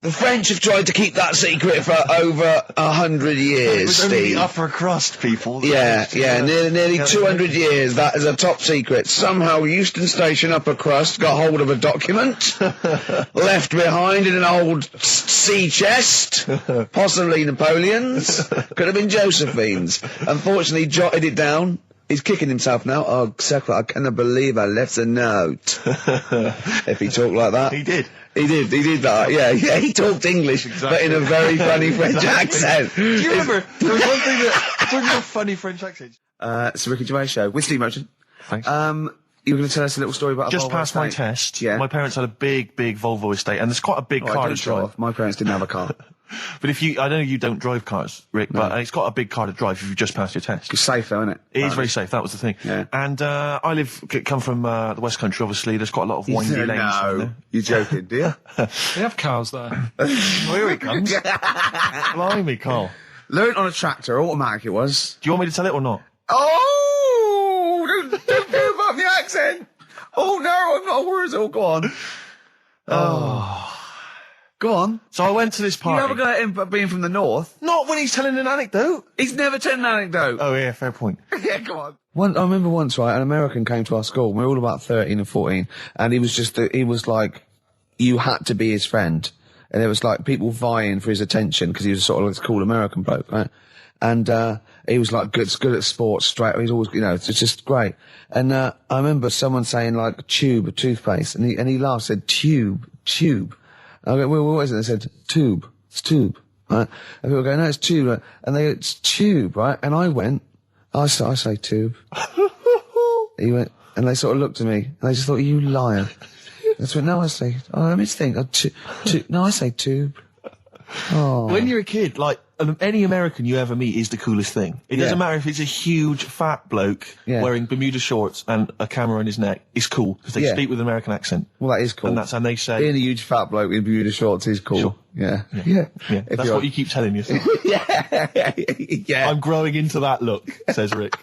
The French have tried to keep that secret for over 100 years, It was only Steve. the upper crust people. Nearly 200 years. That is a top secret. Somehow Euston Station upper crust got hold of a document left behind in an old sea chest, possibly Napoleon's. Could have been Josephine's. Unfortunately, jotted it down. He's kicking himself now. Oh, Secretary, I cannot believe I left a note. If he talked like that. He did. He did that, yeah, he talked English, but in a very funny French accent. Do you remember, there was one thing that, talking about funny French accents. It's a Ricky Gervais Show with Steve Merchant. Thanks. You were going to tell us a little story about Just a Volvo passed my estate. test. Yeah. My parents had a big Volvo estate, and it's quite a big car to drive. My parents didn't have a car. But I know you don't drive cars, Rick, but it's got a big car to drive if you just passed your test. It's safe though, isn't it? It is very safe, that was the thing. Yeah. And I come from the West Country, obviously. There's quite a lot of windy lanes. No, you're joking, do you? They have cars there. Oh, here he comes. Blimey, Carl. Learned on a tractor, automatic it was. Do you want me to tell it or not? Oh! Don't do about the accent! Oh no, I'm not worried. Oh, go on. Go on. So I went to this party. You never got him being from the north. Not when he's telling an anecdote. He's never told an anecdote. Oh, yeah, fair point. Yeah, come on. I remember once, right, an American came to our school. We were all about 13 and 14, and he was like, you had to be his friend. And it was like people vying for his attention because he was sort of like this cool American bloke, right? And, he was like good at sports, straight. He's always, it's just great. And, I remember someone saying like tube of toothpaste, and he laughed, said tube. I go, well, what is it? They said tube. It's tube, right? And people go, no, it's tube, right? And they go, it's tube, right? And I went, I say tube. He went, and they sort of looked at me, and they just thought, you liar. I went, no, I say, let me think. No, I say tube. Oh. When you're a kid, like, any American you ever meet is the coolest thing. It doesn't matter if it's a huge, fat bloke wearing Bermuda shorts and a camera on his neck. It's cool, because they speak with an American accent. Well, that is cool. And they say... Being a huge fat bloke in Bermuda shorts is cool. Sure. Yeah. That's what you keep telling yourself. Yeah. I'm growing into that look, says Rick.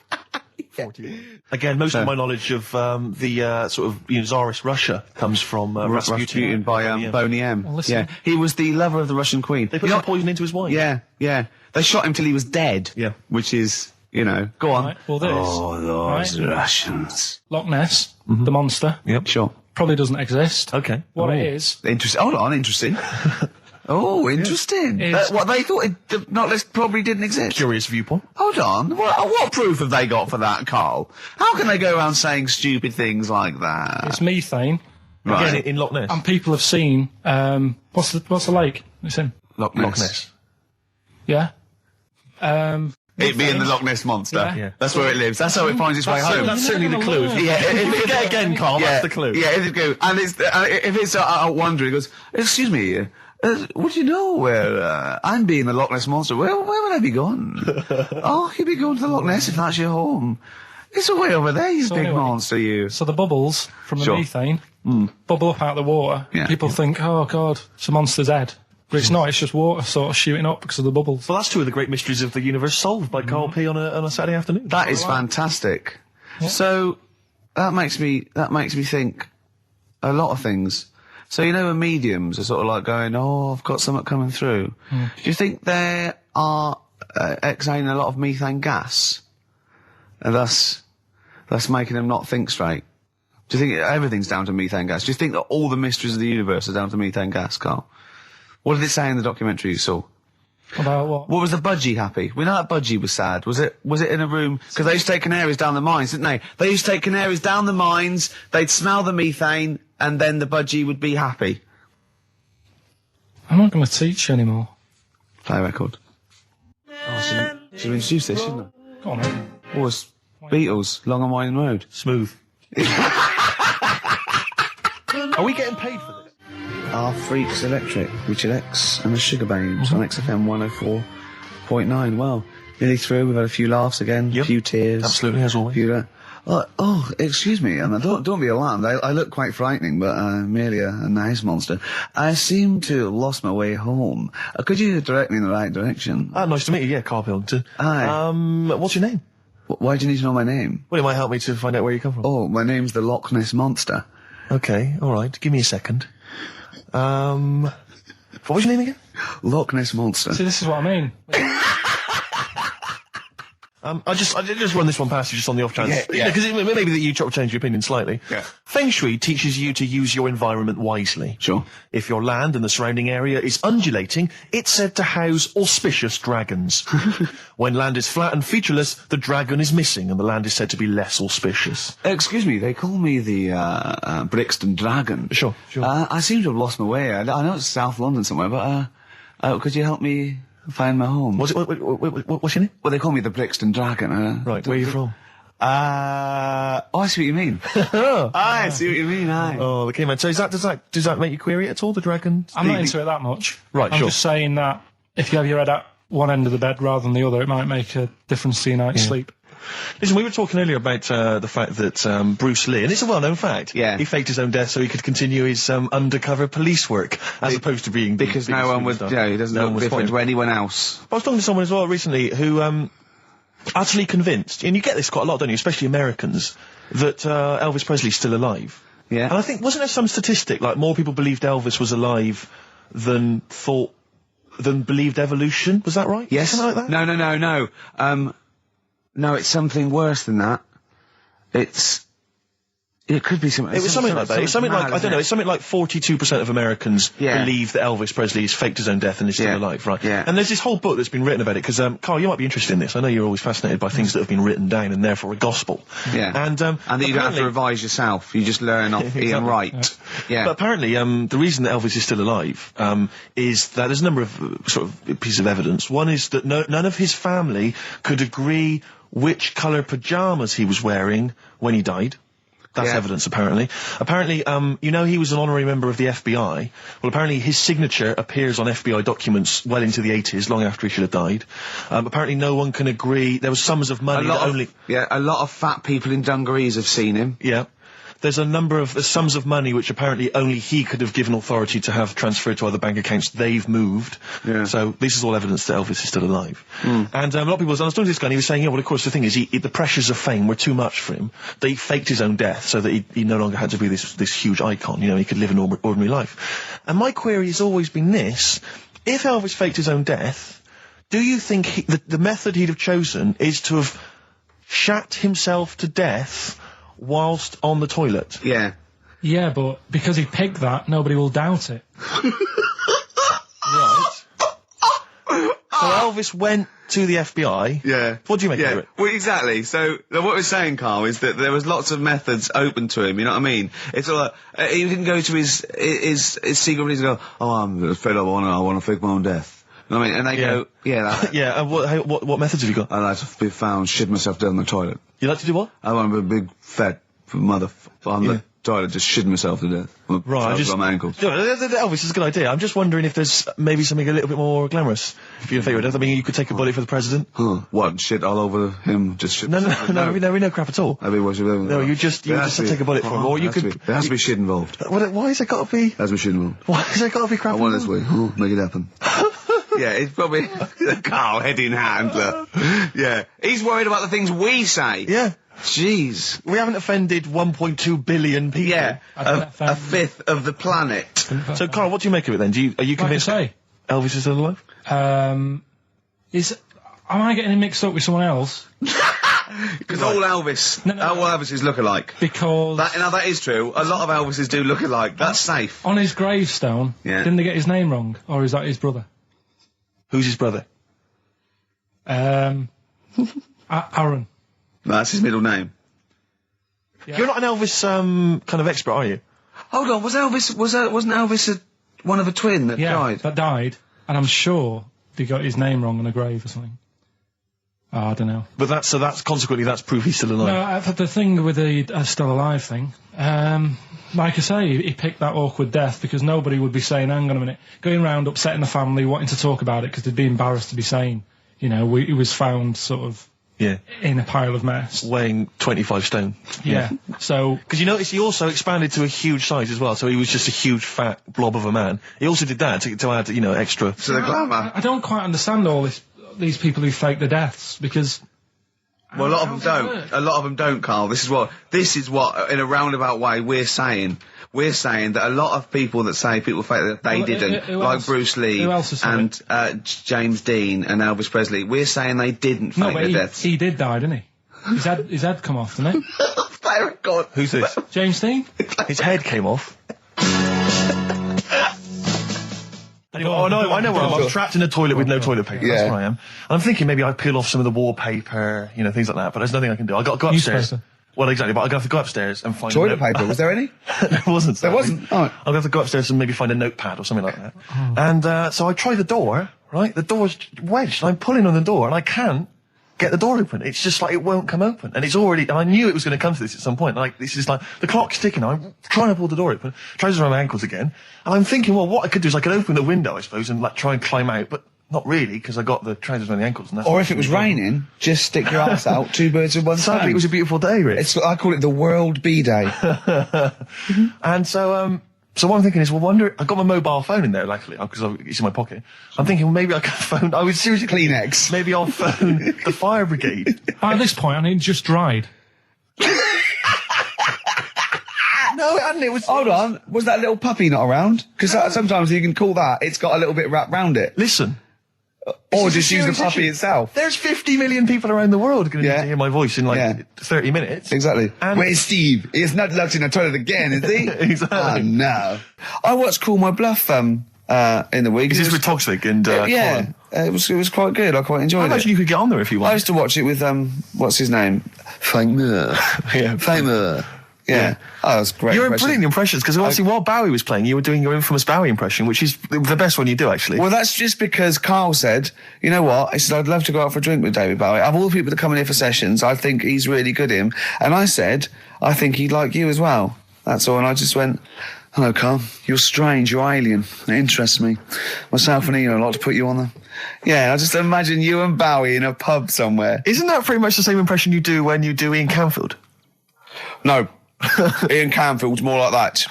41. Again, most of my knowledge of the sort of Tsarist Russia comes from Rasputin by Boney M. Well, listen. Yeah, he was the lover of the Russian queen. They put some poison into his wine. Yeah. They shot him till he was dead. Yeah. Which is, go on. Right, well, this. Oh, those Russians. Loch Ness, the monster, Yep. Sure. probably doesn't exist. Okay. What it is... Interesting. Hold on, interesting. Oh, interesting. What they thought Loch Ness probably didn't exist. Curious viewpoint. Hold on. What proof have they got for that, Carl? How can they go around saying stupid things like that? It's methane. Right. Again, in Loch Ness. And people have seen, what's the lake? It's in. Loch Ness. Yeah. It being the Loch Ness Monster. Yeah. That's where it lives. That's how it finds its way home. That's certainly the clue. Yeah, If you get again, Carl, that's the clue. Yeah, if you go, and if it's out wandering, it goes, excuse me, would you know where I'm being the Loch Ness Monster? Where would I be going? Oh, you'd be going to the Loch Ness if that's your home. It's way over there, you big monster, you. So the bubbles from the methane bubble up out of the water. Yeah. People think, oh, God, it's a monster's head. But it's not, it's just water sort of shooting up because of the bubbles. Well, that's two of the great mysteries of the universe solved by Karl P on a Saturday afternoon. That is fantastic. Yeah. So, that makes me think a lot of things. So, when mediums are sort of like going, oh, I've got something coming through. Do you think they are exhaling a lot of methane gas? And thus making them not think straight? Do you think everything's down to methane gas? Do you think that all the mysteries of the universe are down to methane gas, Carl? What did it say in the documentary you saw? About what? What was the budgie happy? We know that budgie was sad. Was it in a room? Because they used to take canaries down the mines, didn't they? They used to take canaries down the mines, they'd smell the methane, and then the budgie would be happy. I'm not going to teach you anymore. Play a record. Oh, should we introduce this, shouldn't I? Go on, then. Oh, it's Beatles, Long and Winding Road. Smooth. Are we getting paid for this? Our Freaks Electric, Richard X and the Sugar Babes on XFM 104.9. Well, nearly through. We've had a few laughs again, a few tears. Absolutely, as always. Excuse me, and don't be alarmed. I look quite frightening, but I'm merely a nice monster. I seem to have lost my way home. Could you direct me in the right direction? Nice to meet you. Yeah, Karl Pilkington. Hi. What's your name? Why do you need to know my name? Well, it might help me to find out where you come from. Oh, my name's the Loch Ness Monster. Okay, all right. Give me a second. What was your name again? Loch Ness Monster. See, this is what I mean. I just run this one past you just on the off chance. Yeah. Because maybe that you change your opinion slightly. Yeah. Feng Shui teaches you to use your environment wisely. Sure. If your land and the surrounding area is undulating, it's said to house auspicious dragons. When land is flat and featureless, the dragon is missing and the land is said to be less auspicious. Excuse me, they call me the Brixton Dragon. Sure. I seem to have lost my way. I know it's South London somewhere, but could you help me find my home? What's your name? Well, they call me the Brixton Dragon. Right, where are you from? I see what you mean. I see what you mean, aye. Oh, okay, man. So does that make you query it at all, the dragon? I'm not into it that much. Right, I'm sure. just saying that if you have your head at one end of the bed rather than the other, it might make a difference to your night's sleep. Listen, we were talking earlier about the fact that Bruce Lee, and it's a well-known fact, he faked his own death so he could continue his undercover police work, as opposed to being because no one would, he doesn't look different to anyone else. I was talking to someone as well recently who utterly convinced, and you get this quite a lot, don't you, especially Americans, that Elvis Presley's still alive. Yeah. And I think, wasn't there some statistic, like more people believed Elvis was alive than believed evolution? Was that right? Yes. Something like that? No. No, it's something worse than that. It could be something. It was something like that. It's something like, I don't know, it's something like 42% of Americans believe that Elvis Presley has faked his own death and is still alive, right? Yeah. And there's this whole book that's been written about it, because, Carl, you might be interested in this. I know you're always fascinated by things that have been written down and therefore a gospel. Yeah. And that you don't have to revise yourself. You just learn off Ian Wright. Yeah. But apparently, the reason that Elvis is still alive, is that there's a number of sort of pieces of evidence. One is that none of his family could agree which colour pyjamas he was wearing when he died. That's evidence, apparently. Apparently, he was an honorary member of the FBI. Well, apparently his signature appears on FBI documents well into the 80s, long after he should have died. Apparently no one can agree. There was sums of money a lot of fat people in dungarees have seen him. Yeah. There's a number of sums of money which apparently only he could have given authority to have transferred to other bank accounts. They've moved. Yeah. So this is all evidence that Elvis is still alive. And a lot of people, I was talking to this guy and he was saying, well, of course, the thing is, the pressures of fame were too much for him. That he faked his own death so that he no longer had to be this huge icon. He could live an ordinary life. And my query has always been this. If Elvis faked his own death, do you think the method he'd have chosen is to have shat himself to death whilst on the toilet? Yeah. Yeah, but because he picked that, nobody will doubt it. Right. So Elvis went to the FBI. Yeah. What do you make of it? Well, exactly. So what we're saying, Carl, is that there was lots of methods open to him. You know what I mean? It's all like, he didn't go to his secret police and go, "Oh, I'm fed up. I want to fake my own death." You know what I mean? And they go, yeah. And what methods have you got? I like to be found, shit myself down the toilet. You like to do what? I want to be a big fat mother on the toilet, just shitting myself to death. Right, on my ankles. Elvis is a good idea. I'm just wondering if there's maybe something a little bit more glamorous. If you're in favour of death, I mean, you could take a bullet for the president. What? Shit all over him? Just shit? No, no crap at all. That'd be what No, you just take a bullet for him, or you could. There has to be shit involved. Why has it got to be? There has to be shit involved. Why has it got to be crap? I want it this way. Make it happen. Yeah, it's probably Carl, head in hand, look. Yeah. He's worried about the things we say. Yeah. Jeez. We haven't offended 1.2 billion people. Yeah. A fifth of the planet. So, Carl, what do you make of it then? Are you convinced Elvis is still alive? Am I getting him mixed up with someone else? Because all Elvis, all Elvises look alike. Because that is true. A lot of Elvises do look alike. That's safe. On his gravestone, didn't they get his name wrong, or is that his brother? Who's his brother? Aaron. No, that's his middle name. Yeah. You're not an Elvis kind of expert, are you? Hold on, wasn't Elvis one of a twin that died? That died, and I'm sure they got his name wrong on a grave or something. Oh, I don't know. But that's consequently that's proof he's still alive. No, I've had the thing with the still alive thing. Like I say, he picked that awkward death because nobody would be saying, hang on a minute, going round upsetting the family, wanting to talk about it because they'd be embarrassed to be saying, he was found sort of in a pile of mess. Weighing 25 stone. Yeah. So... Because you notice he also expanded to a huge size as well, so he was just a huge fat blob of a man. He also did that to add, extra... To the glamour. I don't quite understand all these people who fake the deaths, because Well, a lot of them don't. A lot of them don't, Carl. This is what, in a roundabout way, we're saying. We're saying that a lot of people that say people fake that they didn't, like Bruce Lee and James Dean and Elvis Presley, we're saying they didn't fake their deaths. He did die, didn't he? His head come off, didn't it? Thank God. Who's this? James Dean? His head came off. Oh no, I know where I'm trapped in a toilet with no toilet paper. That's where I am. And I'm thinking maybe I peel off some of the wallpaper, things like that, but there's nothing I can do. I've got to go upstairs. Well, exactly, but I'm going to have to go upstairs and find toilet paper. Was there any? There wasn't. There wasn't? Oh. I'm going to have to go upstairs and maybe find a notepad or something like that. Oh. And so I try the door, right? The door's wedged, and I'm pulling on the door, and I can't get the door open. It's just like it won't come open. And it's already, and I knew it was going to come to this at some point. Like, this is like, the clock's ticking. I'm trying to pull the door open, trousers around my ankles again. And I'm thinking, well, what I could do is I could open the window, I suppose, and like try and climb out, but not really, because I got the trousers around the ankles. And that's or if it was raining, just stick your ass out, two birds with one stone. Sadly, it was a beautiful day, Rich. I call it the World B-Day. And so what I'm thinking is, well, I got my mobile phone in there, luckily, because it's in my pocket. I'm thinking, well, maybe I can phone, I was seriously Kleenex. Maybe I'll phone the fire brigade. At this point, I mean, it just dried. No, it hadn't. It was. Hold on. Was that little puppy not around? Because sometimes you can call that. It's got a little bit wrapped round it. Listen. Or just use the puppy itself. There's 50 million people around the world going to hear my voice in 30 minutes. Exactly. And where's Steve? He's not locked in the toilet again, is he? Exactly. Oh, no. I watched Call My Bluff in the week. Is this with Toxic and Colin? It was quite good. I quite enjoyed it. I imagine you could get on there if you want. I used to watch it with what's his name? Famer. Famer. Yeah. Oh, that was great. You were brilliant impressions, because obviously while Bowie was playing, you were doing your infamous Bowie impression, which is the best one you do, actually. Well, that's just because Carl said, you know what? He said, I'd love to go out for a drink with David Bowie. Of all the people that come in here for sessions, I think he's really good at him. And I said, I think he'd like you as well. That's all. And I just went, hello, Carl. You're strange. You're alien. It interests me. Myself and Ian, I'd like to put you on there. Yeah, I just imagine you and Bowie in a pub somewhere. Isn't that pretty much the same impression you do when you do Ian Canfield? No. Ian Canfield's more like that.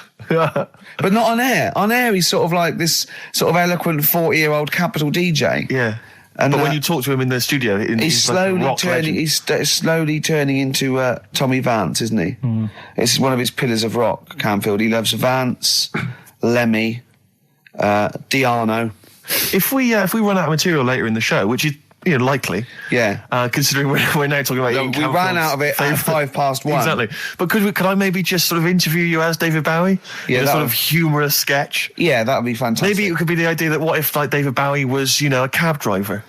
But not on air. On air, he's sort of like this sort of eloquent 40-year-old capital DJ. Yeah. But when you talk to him in the studio, he's slowly turning. He's slowly turning into Tommy Vance, isn't he? Mm. It's one of his pillars of rock. Canfield. He loves Vance, Lemmy, Diano. If we run out of material later in the show, which is likely. Yeah. Considering we're now talking about we ran out of it at 1:05. Exactly. But could I maybe just sort of interview you as David Bowie? Yeah. In a sort of humorous sketch? Yeah, that would be fantastic. Maybe it could be the idea that what if like David Bowie was, a cab driver?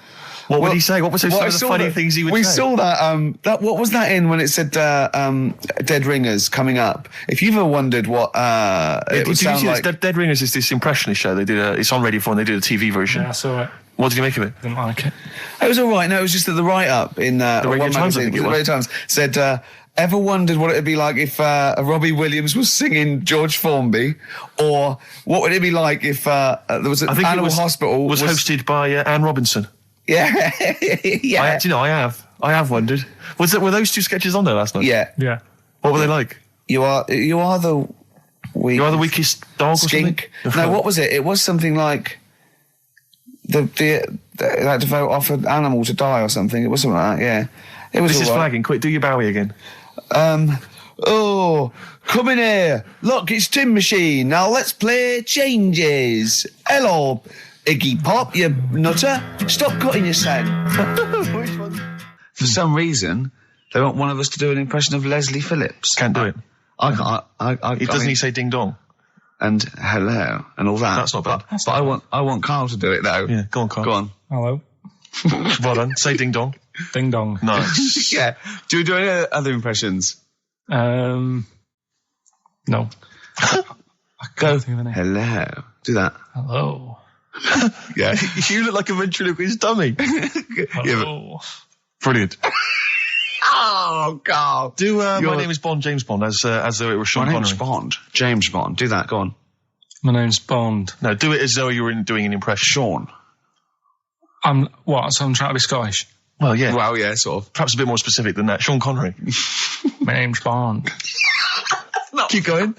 What would he say? What was some of the funny things he would say? We saw that, what was that in when it said, Dead Ringers coming up? If you've ever wondered what, it would sound like... Dead Ringers is this impressionist show. They did it's on Radio 4 and they did a TV version. Yeah, I saw it. What did you make of it? Didn't like it. It was all right. No, it was just that the write-up in the Radio Times, magazine, the Radio Times, said, ever wondered what it would be like if Robbie Williams was singing George Formby? Or what would it be like if there was an Animal Hospital... was hosted by Anne Robinson. Yeah. Yeah. I have wondered. Were those two sketches on there last night? Yeah. Yeah. What were they like? You are the weakest dog skink. Or something? No, what was it? It was something like... They had to vote off an animal to die or something. It was something like that, yeah. It was. This is flagging. Quick, do your Bowie again. Oh, come in here. Look, it's Tin Machine. Now let's play Changes. Hello, Iggy Pop, you nutter. Stop cutting your sound. Which one? For some reason, they want one of us to do an impression of Leslie Phillips. Can't do it. Doesn't he say ding dong? And hello and all that. That's not bad. But I want Carl to do it though. Yeah, go on, Carl. Go on. Hello. Well done. Say ding dong. Ding dong. Nice. Yeah. Do we do any other impressions? No. Go. Hello. Do that. Hello. Yeah. You look like a ventriloquist dummy. Hello. Brilliant. Oh, Carl. Do My Name is Bond, James Bond, as though it were Sean Connery. My name's Bond, James Bond. Do that, go on. My name's Bond. No, do it as though you were doing an impression. Sean. So I'm trying to be Scottish? Well, yeah. Well, yeah, sort of. Perhaps a bit more specific than that. Sean Connery. My name's Bond. Keep going.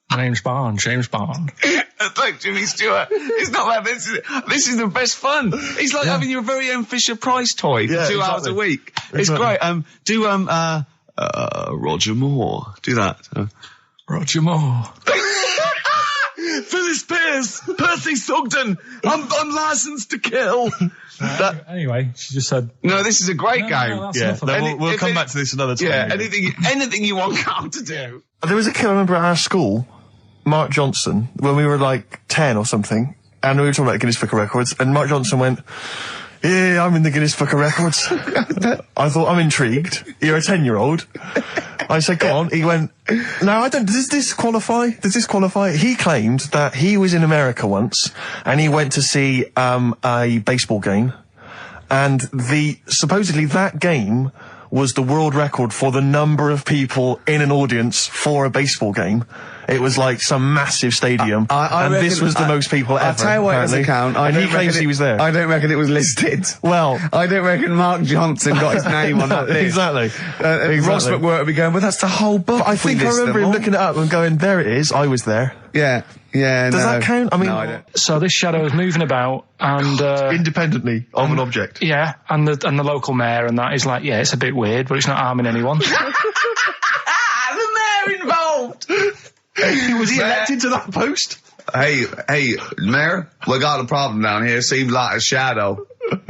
My name's Bond, James Bond. It's like Jimmy Stewart. It's not like this. This is the best fun. It's like having your very own Fisher-Price toy for 2 hours a week. It's great. Do Roger Moore. Do that. Roger Moore. Phyllis Pierce, Percy Sugden. I'm licensed to kill. Anyway, she just said. No, this is a great game. No, that's nothing. We'll come back to this another time. Yeah, anything you want Carl to do. There was a kid I remember at our school, Mark Johnson, when we were like 10 or something, and we were talking about Guinness Book of Records, and Mark Johnson went, "Yeah, I'm in the Guinness Book of Records." I thought, I'm intrigued. You're a 10-year-old. I said, go on. He went, "No, I don't. Does this qualify? Does this qualify?" He claimed that he was in America once, and he went to see a baseball game, and supposedly that game was the world record for the number of people in an audience for a baseball game. It was like some massive stadium, and this was the most people ever. I'll tell you what it doesn't count. And he claims he was there. I don't reckon it was listed. Well, I don't reckon Mark Johnson got his name on that list. Exactly. Ross McWhirter would be going, but that's the whole book. But I think I remember him looking it up and going, there it is, I was there. Yeah. Does that count? I mean, no, I don't. So this shadow is moving about and independently of an object. Yeah, and the local mayor and that is like, yeah, it's a bit weird, but it's not harming anyone. The mayor involved. Was he elected to that post? Hey, Mayor, we got a problem down here. Seems like a shadow.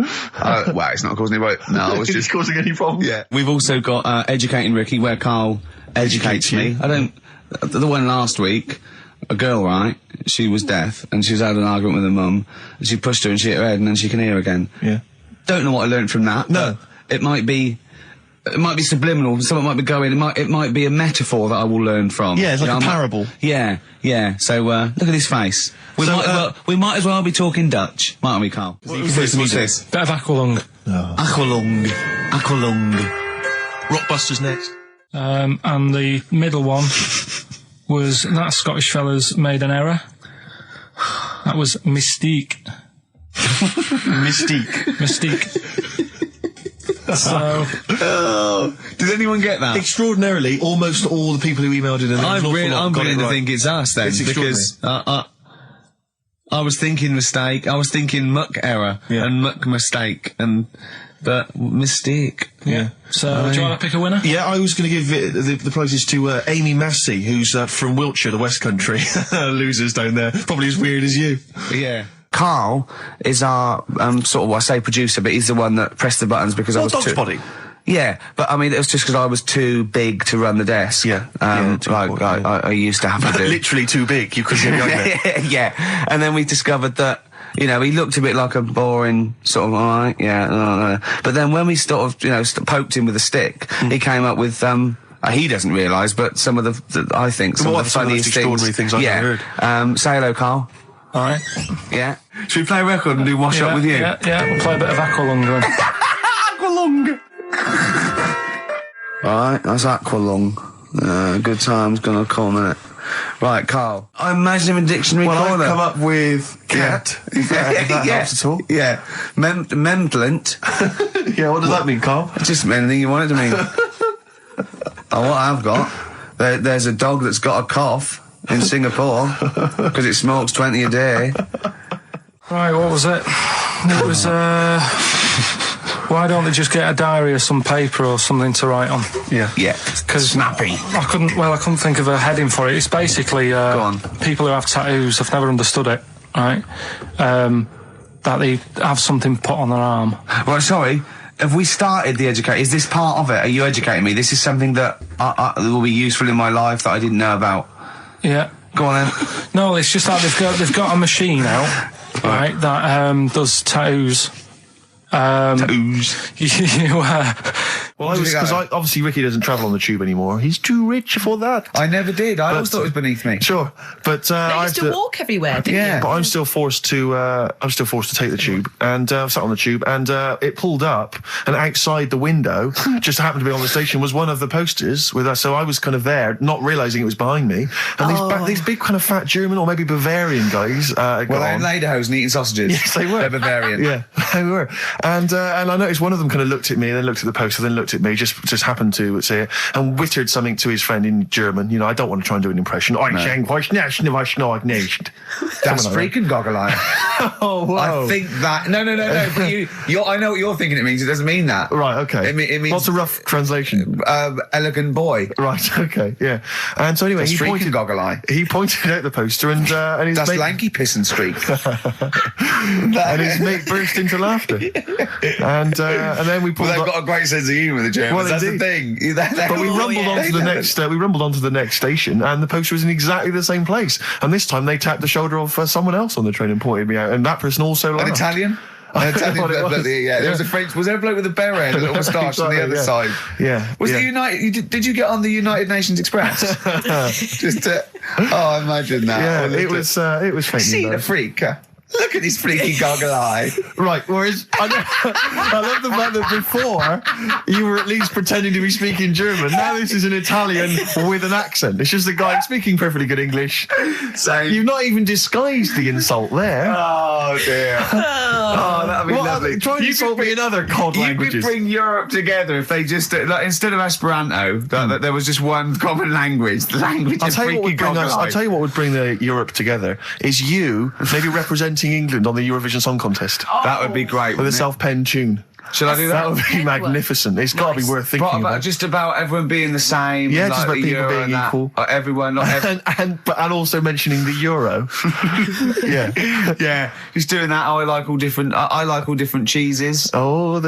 Well, it's not causing any. No, it's just causing any problems. Yeah. We've also got Educating Ricky, where Carl educates me. The one last week, a girl, right? She was deaf, and she was had an argument with her mum, and she pushed her and she hit her head, and then she can hear again. Yeah. Don't know what I learned from that. No. It might be subliminal. Something might be going. It might be a metaphor that I will learn from. Yeah, it's like a parable. Yeah. So look at his face. We might as well be talking Dutch, mightn't we, Carl? What's this? Bit of Aqualung. Aqualung. Rockbusters next. And the middle one was that Scottish fella's made an error. That was Mystique. Mystique. So, did anyone get that? Extraordinarily, almost all the people who emailed it. I'm beginning to think it's us then, because I was thinking mistake, I was thinking muck error and muck mistake, but mistake. Yeah. So, do you want to pick a winner? Yeah, I was going to give the prizes to Amy Massey, who's from Wiltshire, the West Country. Losers down there, probably as weird as you. Yeah. Carl is our sort of, I say producer, but he's the one that pressed the buttons because I was Dog's Body. Yeah, but I mean, it was just because I was too big to run the desk. Yeah. I used to have to do. Literally too big. You couldn't get there. Yeah. And then we discovered that, he looked a bit like a boring sort of, all right, yeah. But then when we sort of, poked him with a stick, he came up with, he doesn't realise, but some of the I think, some of the funniest extraordinary things I've ever heard. Say hello, Carl. All right. Yeah. Should we play a record and do Wash Up with you? Yeah, we'll play a bit of Aqualung then. Aqualung! Alright, that's Aqualung. Good time's gonna come, innit? Right, Carl. I imagine him in dictionary corner. I've come up with cat. If that helps at all. Yeah. Memblent. Yeah, what does that mean, Carl? Just anything you want it to mean. What I've got, there's a dog that's got a cough in Singapore because it smokes 20 a day. Right, what was it? It was, why don't they just get a diary or some paper or something to write on? Yeah. Because snappy. I couldn't think of a heading for it. It's basically, Go on. people who have tattoos, I've never understood it, right? That they have something put on their arm. Well, sorry. Have we started the educate? Is this part of it? Are you educating me? This is something that will be useful in my life that I didn't know about. Yeah. Go on then. No, it's just that they've got a machine out, right, that does tattoos. Tattoos. Well, because obviously Ricky doesn't travel on the tube anymore. He's too rich for that. I never did. I always thought it was beneath me. Sure, but I used to walk everywhere, didn't you? But I'm still forced to take the tube, and I sat on the tube, and it pulled up, and outside the window, just happened to be on the station, was one of the posters with us. So I was kind of there, not realising it was behind me, and these big kind of fat German or maybe Bavarian guys. Well, they're in lederhosen eating sausages. Yes, they were. They're Bavarian. Yeah, they were. And I noticed one of them kind of looked at me, and then looked at the poster, then looked looked at me, just happened to say it, and wittered something to his friend in German. You know, I don't want to try and do an impression. That's freaking goggle-eye. Oh, whoa. I think that... No, but I know what you're thinking it means. It doesn't mean that. Right, okay. It means... What's a rough translation? Elegant boy. Right, okay, yeah. And so anyway, That's freaking goggle-eye. He pointed out the poster and his That's mate... lanky piss and streak. and his mate burst into laughter. And then we pulled Well, they've got a great sense of humour, the Germans. Well, that's indeed. the thing. But we rumbled onto the next. We rumbled onto the next station, and the poster was in exactly the same place. And this time, they tapped the shoulder of someone else on the train and pointed me out. And that person also laughed. An Italian? An Italian bloke, yeah. There was a French. Was there a bloke with a beret and a little moustache on the other side? Yeah. Was the United? Did you get on the United Nations Express? Just oh, imagine that. Yeah, it was fake. See the freak. Look at his freaky goggle eye. Right, whereas I love the fact that before you were at least pretending to be speaking German. Now this is an Italian with an accent. It's just a guy speaking perfectly good English. So you've not even disguised the insult there. Oh dear. Oh, that'd be lovely. Try and insult me in other cod languages. You could bring Europe together if they just like, instead of Esperanto, that there was just one common language. The language of freaky goggle eye. I'll tell you what would bring the Europe together is you maybe representing England on the Eurovision Song Contest. That would be great. With a self-penned tune. Should I do that? That would be magnificent. It's got to be worth thinking about. Just about everyone being the same. Yeah, like just about people being equal. Everyone, not and also mentioning the euro. yeah. Just doing that. I like all different cheeses. Oh,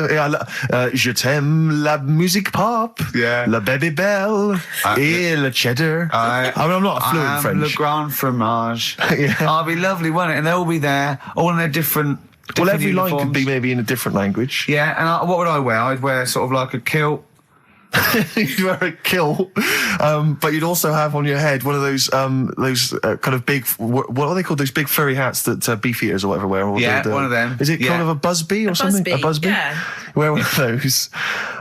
je t'aime la musique pop. Yeah. La baby belle. Et le cheddar. I'm not a fluent French. Le grand fromage. Yeah. Oh, it'd be lovely, wouldn't it? And they'll all be there, all in their different. Well, every uniforms. line could be maybe in a different language. Yeah, and what would I wear? I'd wear sort of like a kilt. You'd wear a kilt, but you'd also have on your head one of those kind of big, what are they called? Those big furry hats that beef eaters or whatever wear. Or yeah, one of them. Is it kind of a busby or something? A busby? Yeah. Wear one of those,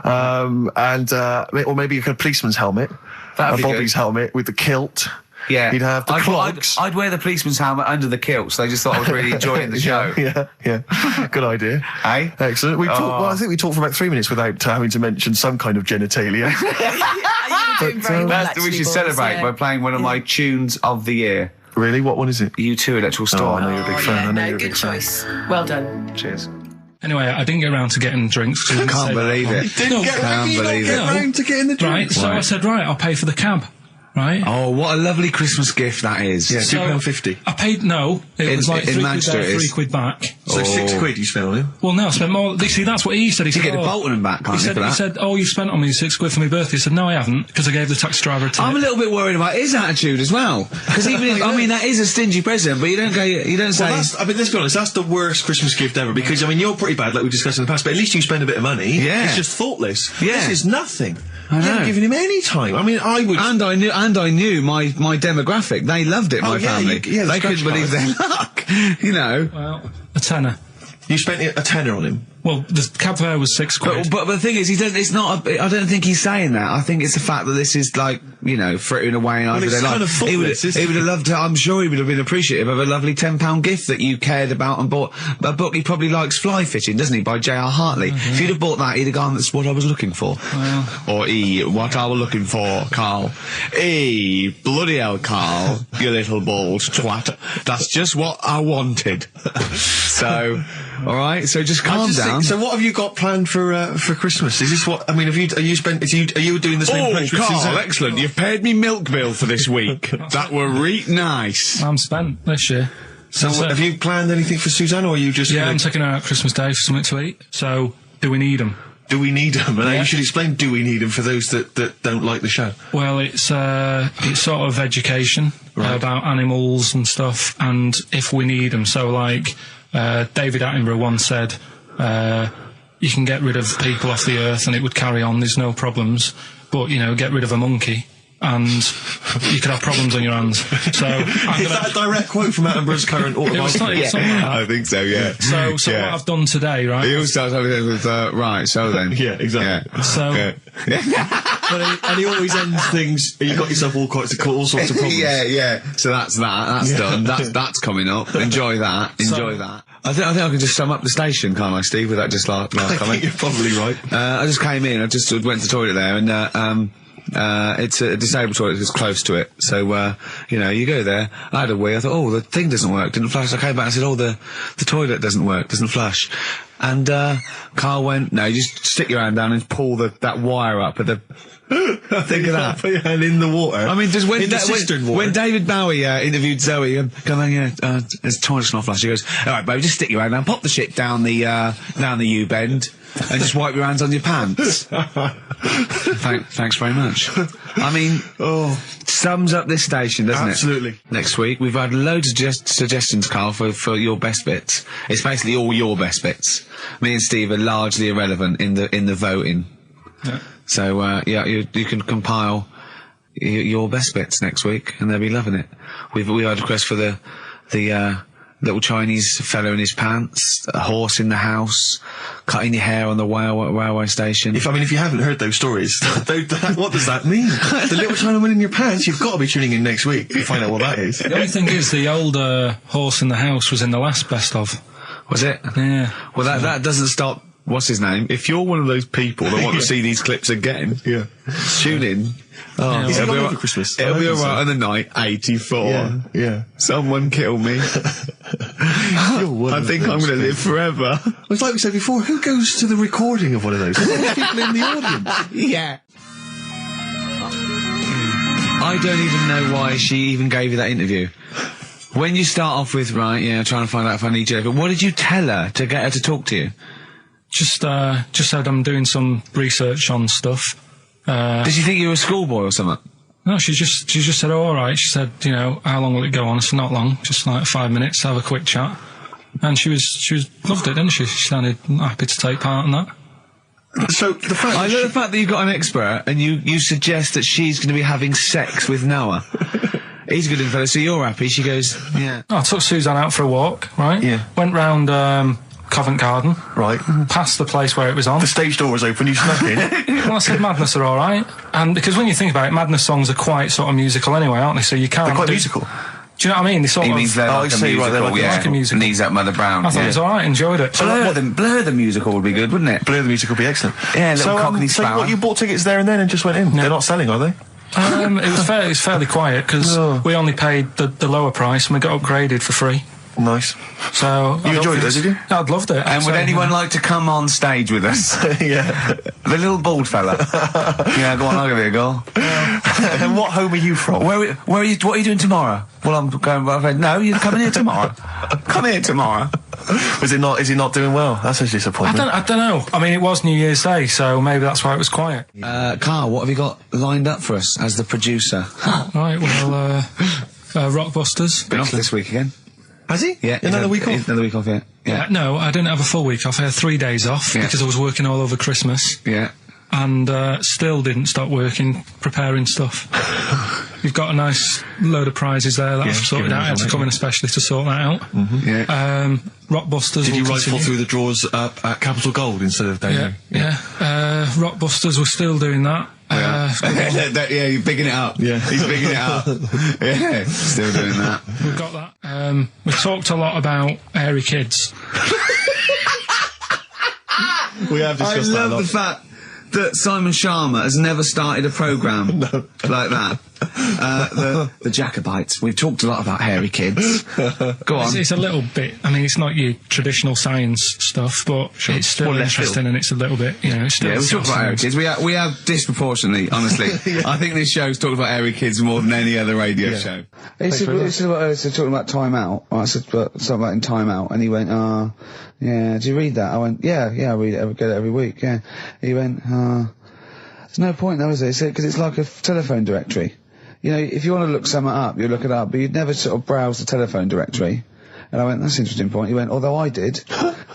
or maybe a kind of policeman's helmet, That'd be Bobby's good. helmet with the kilt. Yeah, you'd have the clogs. I'd wear the policeman's helmet under the kilt, so they just thought I was really enjoying the show. Yeah. Good idea. Hey? Excellent. I think we talked for about 3 minutes without having to mention some kind of genitalia. You were doing very well, actually, we should boys, celebrate by playing one of my tunes of the year. Really? What one is it? U2 Electrical Storm. I know you're a big fan. I know you're a good big fan. choice. Well done. Cheers. Anyway, I didn't get around to getting drinks. I can't believe it. Can't believe it. Round to getting the drink. Right, so I said, right, I'll pay for the cab. Right. Oh, what a lovely Christmas gift that is. Yeah, So, £2.50. I paid, no, it was like in £3 Manchester there, it is. £3 back. So £6 you spent on him? Well, no, I spent more. See, that's what he said. He said, get the Bolton and back, can't you, for that? He said, oh, you spent on me £6 for my birthday. He said, no, I haven't, because I gave the taxi driver a tip. I'm a little bit worried about his attitude as well. Because even if, I mean, that is a stingy present, but you don't say... Well, let's be honest, that's the worst Christmas gift ever, because, I mean, you're pretty bad, like we discussed in the past, but at least you spend a bit of money. Yeah. It's just thoughtless. Yeah. This is nothing. I know. You haven't given him any time. I mean, I would... And I knew my demographic. They loved it, my family. the they couldn't scratch believe card. their luck. You know. Well, a tenner. You spent a tenner on him. Well, the cab fare was £6. But the thing is, I don't think he's saying that. I think it's the fact that this is like, you know, frittering away and over it's their life. kind of thoughtless, he would have loved to, I'm sure he would have been appreciative of a lovely £10 gift that you cared about and bought. A book he probably likes Fly Fishing, doesn't he, by J.R. Hartley. If you'd have bought that, he'd have gone, that's what I was looking for. Or what I was looking for, Carl. Bloody hell, Carl, you little bald twat. That's just what I wanted. So, alright, so just calm down. So what have you got planned for Christmas? Is this what, I mean, are you doing the same approach with Carl, Suzanne? excellent. You've paid me milk bill for this week. That were nice. I'm spent this year. So have you planned anything for Suzanne, or are you just... Yeah, I'm taking her out Christmas Day for something to eat. So, do we need them? Do we need them? And you should explain, do we need them, for those that don't like the show? Well, it's sort of education about animals and stuff, and if we need them. So, like, David Attenborough once said, you can get rid of people off the earth and it would carry on, there's no problems, but, you know, get rid of a monkey and you could have problems on your hands. So Is that a direct quote from Attenborough's current autobiography? I think so, yeah. So what I've done today, right? He always starts everything with, right, so then. Yeah, exactly. Yeah. So, and he always ends things, you got yourself all sorts of problems. Yeah. So that's that. That's done. That's coming up. Enjoy that. Enjoy that. I think I can just sum up the station, can't I, Steve, with that just last comment? You're probably right. I just came in, I just went to the toilet there, and it's a disabled toilet that's close to it. So, you know, you go there, I had a wee, I thought, oh, the thing doesn't work, didn't flush. I came back and said, oh, the toilet doesn't work, doesn't flush. And, Carl went, no, you just stick your hand down and pull that wire up at the... Think of that. Put your hand in the water. I mean, just when water. David Bowie interviewed Zoe, there's toilet's not flush. He goes, all right, baby, just stick your hand down, pop the shit down the U-bend, and just wipe your hands on your pants. Thanks very much. I mean, sums up this station, doesn't it? Absolutely. Next week, we've had loads of suggestions, Carl, for your best bits. It's basically all your best bits. Me and Steve are largely irrelevant in the voting. Yeah. So, you can compile your best bits next week, and they'll be loving it. We had a request for the little Chinese fellow in his pants, a horse in the house, cutting your hair on the railway station. If you haven't heard those stories, what does that mean? The little Chinaman in your pants, you've got to be tuning in next week to find out what that is. The only thing is, the old horse in the house was in the last best of. Was it? Yeah. Well, that doesn't stop... What's his name? If you're one of those people that want to see these clips again, tune in. Oh, is it long over Christmas? It'll be alright on the night 84. Yeah. Someone kill me. I think I'm going to live forever. Well, it's like we said before, who goes to the recording of one of those? There's people in the audience. Yeah. I don't even know why she even gave you that interview. When you start off with, trying to find out if I need you, but what did you tell her to get her to talk to you? Just said I'm doing some research on stuff. Did she think you were a schoolboy or something? No, she just said, oh, all right. She said, how long will it go on? I said, not long, just like 5 minutes, have a quick chat. And she loved it, didn't she? She sounded happy to take part in that. So the fact I love the fact that you've got an expert and you suggest that she's going to be having sex with Noah. He's a good fella, so you're happy. She goes, yeah. I took Suzanne out for a walk, right? Yeah. Went round Covent Garden. Right. Past the place where it was on. The stage door was open, you snuck in. Well, I said Madness are alright. And because when you think about it, Madness songs are quite sort of musical anyway, aren't they? So you can't... They're quite musical. Do you know what I mean? They sort He of... means they're like a musical, like a musical. Knees Up Mother Brown. I thought it was alright, enjoyed it. Blur the musical would be good, wouldn't it? Blur the musical would be excellent. Yeah, little Cockney So Sparrow. you bought tickets there and then and just went in? No. They're not selling, are they? It was fairly quiet because we only paid the lower price and we got upgraded for free. Nice. So you enjoyed it, did you? I'd loved it. And would anyone like to come on stage with us? Yeah. The little bald fella. Yeah, go on, I'll give it a go. And what home are you from? Where are you? What are you doing tomorrow? Well, I'm going. No, you're coming here tomorrow. Come here tomorrow. Is it not doing well? That's a disappointment. I don't know. I mean, it was New Year's Day, so maybe that's why it was quiet. Carl, what have you got lined up for us as the producer? Right. Well, Rockbusters. Been off this week again. Has he? Yeah. Another week off? Another week off, yeah. No, I didn't have a full week off. I had 3 days off because I was working all over Christmas. Yeah. And still didn't stop working, preparing stuff. You've got a nice load of prizes there that I've sorted out. I had to come in especially to sort that out. Mm-hmm. Yeah. Rockbusters. Did you rifle through the drawers at Capital Gold instead of down Yeah. Rockbusters, we're still doing that. Yeah, you're bigging it up. Yeah. He's bigging it up. Yeah, still doing that. We've got that. We talked a lot about hairy kids. We have discussed that a lot. I love the fact that Simon Sharma has never started a programme like that. The Jacobites. We've talked a lot about hairy kids. Go on. It's a little bit, I mean, it's not your traditional science stuff, but it's still interesting and it's a little bit, it's still... Yeah, we talk about hairy kids. We have disproportionately, honestly. I think this show's talked about hairy kids more than any other radio show. He said talking about Time Out. I said something about in Time Out, and he went, yeah, do you read that? I went, yeah, I read it, get it every week, yeah. He went, there's no point though, is there? He said, because it's like a telephone directory. If you want to look something up, you look it up, but you'd never sort of browse the telephone directory. And I went, that's an interesting point. He went, although I did.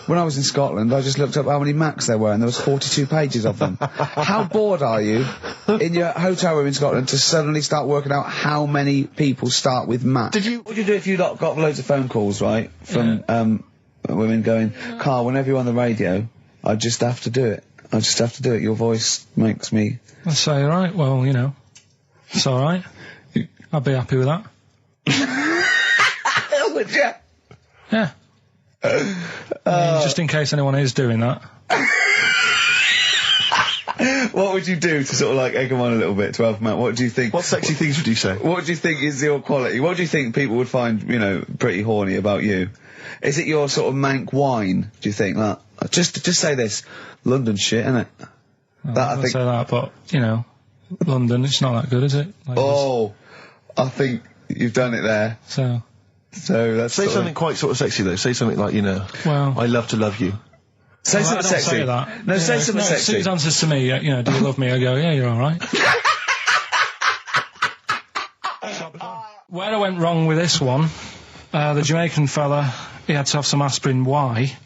When I was in Scotland, I just looked up how many Macs there were, and there was 42 pages of them. How bored are you in your hotel room in Scotland to suddenly start working out how many people start with Mac? What would you do if you got loads of phone calls, right, from women going, Carl, whenever you're on the radio, I just have to do it. I just have to do it. Your voice makes me... I say, all right, well, it's all right. I'd be happy with that. Would you? Yeah. Just in case anyone is doing that. What would you do to sort of like egg them on a little bit to help them out? What do you think? What sexy things would you say? What do you think is your quality? What do you think people would find, you know, pretty horny about you? Is it your sort of mank wine? Do you think that? Just say this, London shit, innit? I think say that, but you know, London, it's not that good, is it? Like I think you've done it there. So that's say something quite sort of sexy though. Say something like, you know, well, I love to love you. Say something sexy. Say that. No, say something sexy. Suze answers to me, you know, do you love me? I go, yeah, you're all right. Where I went wrong with this one, the Jamaican fella, he had to have some aspirin. Why?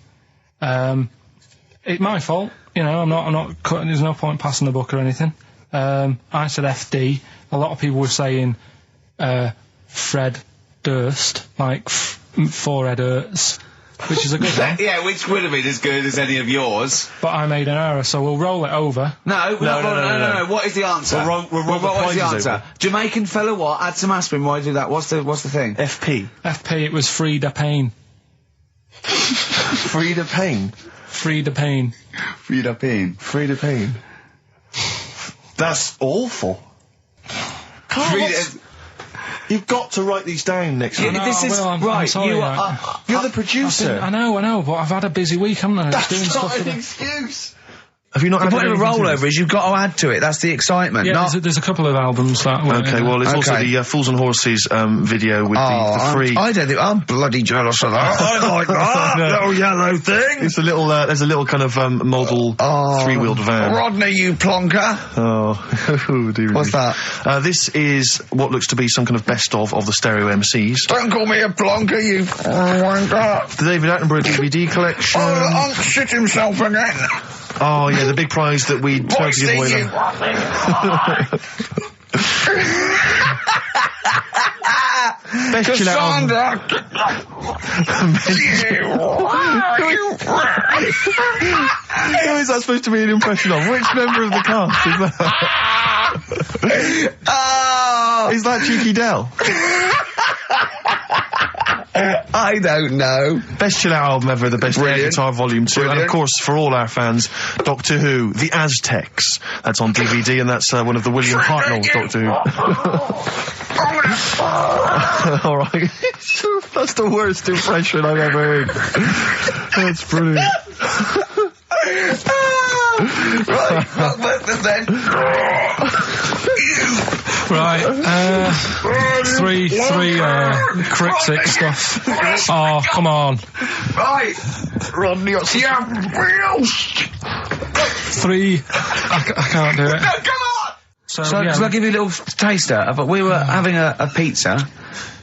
It's my fault. You know, I'm not cutting. There's no point passing the buck or anything. I said FD. A lot of people were saying Fred Durst, like forehead hurts, which is a good one. Yeah, which would have been as good as any of yours. But I made an error, so we'll roll it over. No. What is the answer? What is the answer? Over. Jamaican fella, what? Add some aspirin. Why do that? What's the thing? FP. It was Frida Payne. Frida Payne. Frida Payne. Frida Payne. Frida Payne. That's awful. You've got to write these down next week. This is right. Sorry, you're the producer. I know, but I've had a busy week, haven't I? That's not an excuse. Have you not? The point of a rollover is you've got to add to it. That's the excitement. Yeah, there's a couple of albums that. Okay, well, there's also the Fools and Horses video with the free. I don't think I'm bloody jealous of that. I like that little yellow thing. It's a little. There's a little kind of model three-wheeled van. Rodney, you plonker. Oh, dear. What's that? This is what looks to be some kind of best of the stereo MCs. Don't call me a plonker, you wanker. The David Attenborough DVD collection. Oh, shit himself again. Oh, yeah, the big prize that we tried to give away then. Best chill out. Who is that supposed to be an impression of? Which member of the cast is that? Is that Cheeky Dell? I don't know. Best chill out album ever, the best air guitar volume 2. Brilliant. And of course, for all our fans, Doctor Who, The Aztecs. That's on DVD, and that's one of the William Hartnell Doctor Who. Alright. That's the worst impression I've ever heard. That's brilliant. Right, Blockbusters then. Right, three cryptic stuff. Oh, come on. Right. Rodney, Three. I can't do it. No, come on! So Shall I give you a little taster? We were having a pizza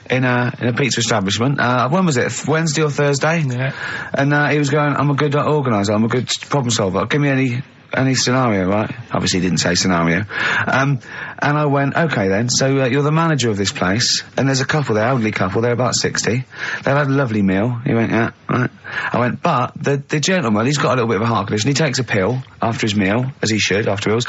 in a pizza establishment. When was it? Wednesday or Thursday? Yeah. And he was going, I'm a good organiser, I'm a good problem solver. Give me any scenario, right? Obviously he didn't say scenario. And I went, okay then, so you're the manager of this place, and there's a couple there, elderly couple, they're about 60. They've had a lovely meal. He went, yeah, right. I went, but the gentleman, he's got a little bit of a heart condition. He takes a pill after his meal, as he should, after meals.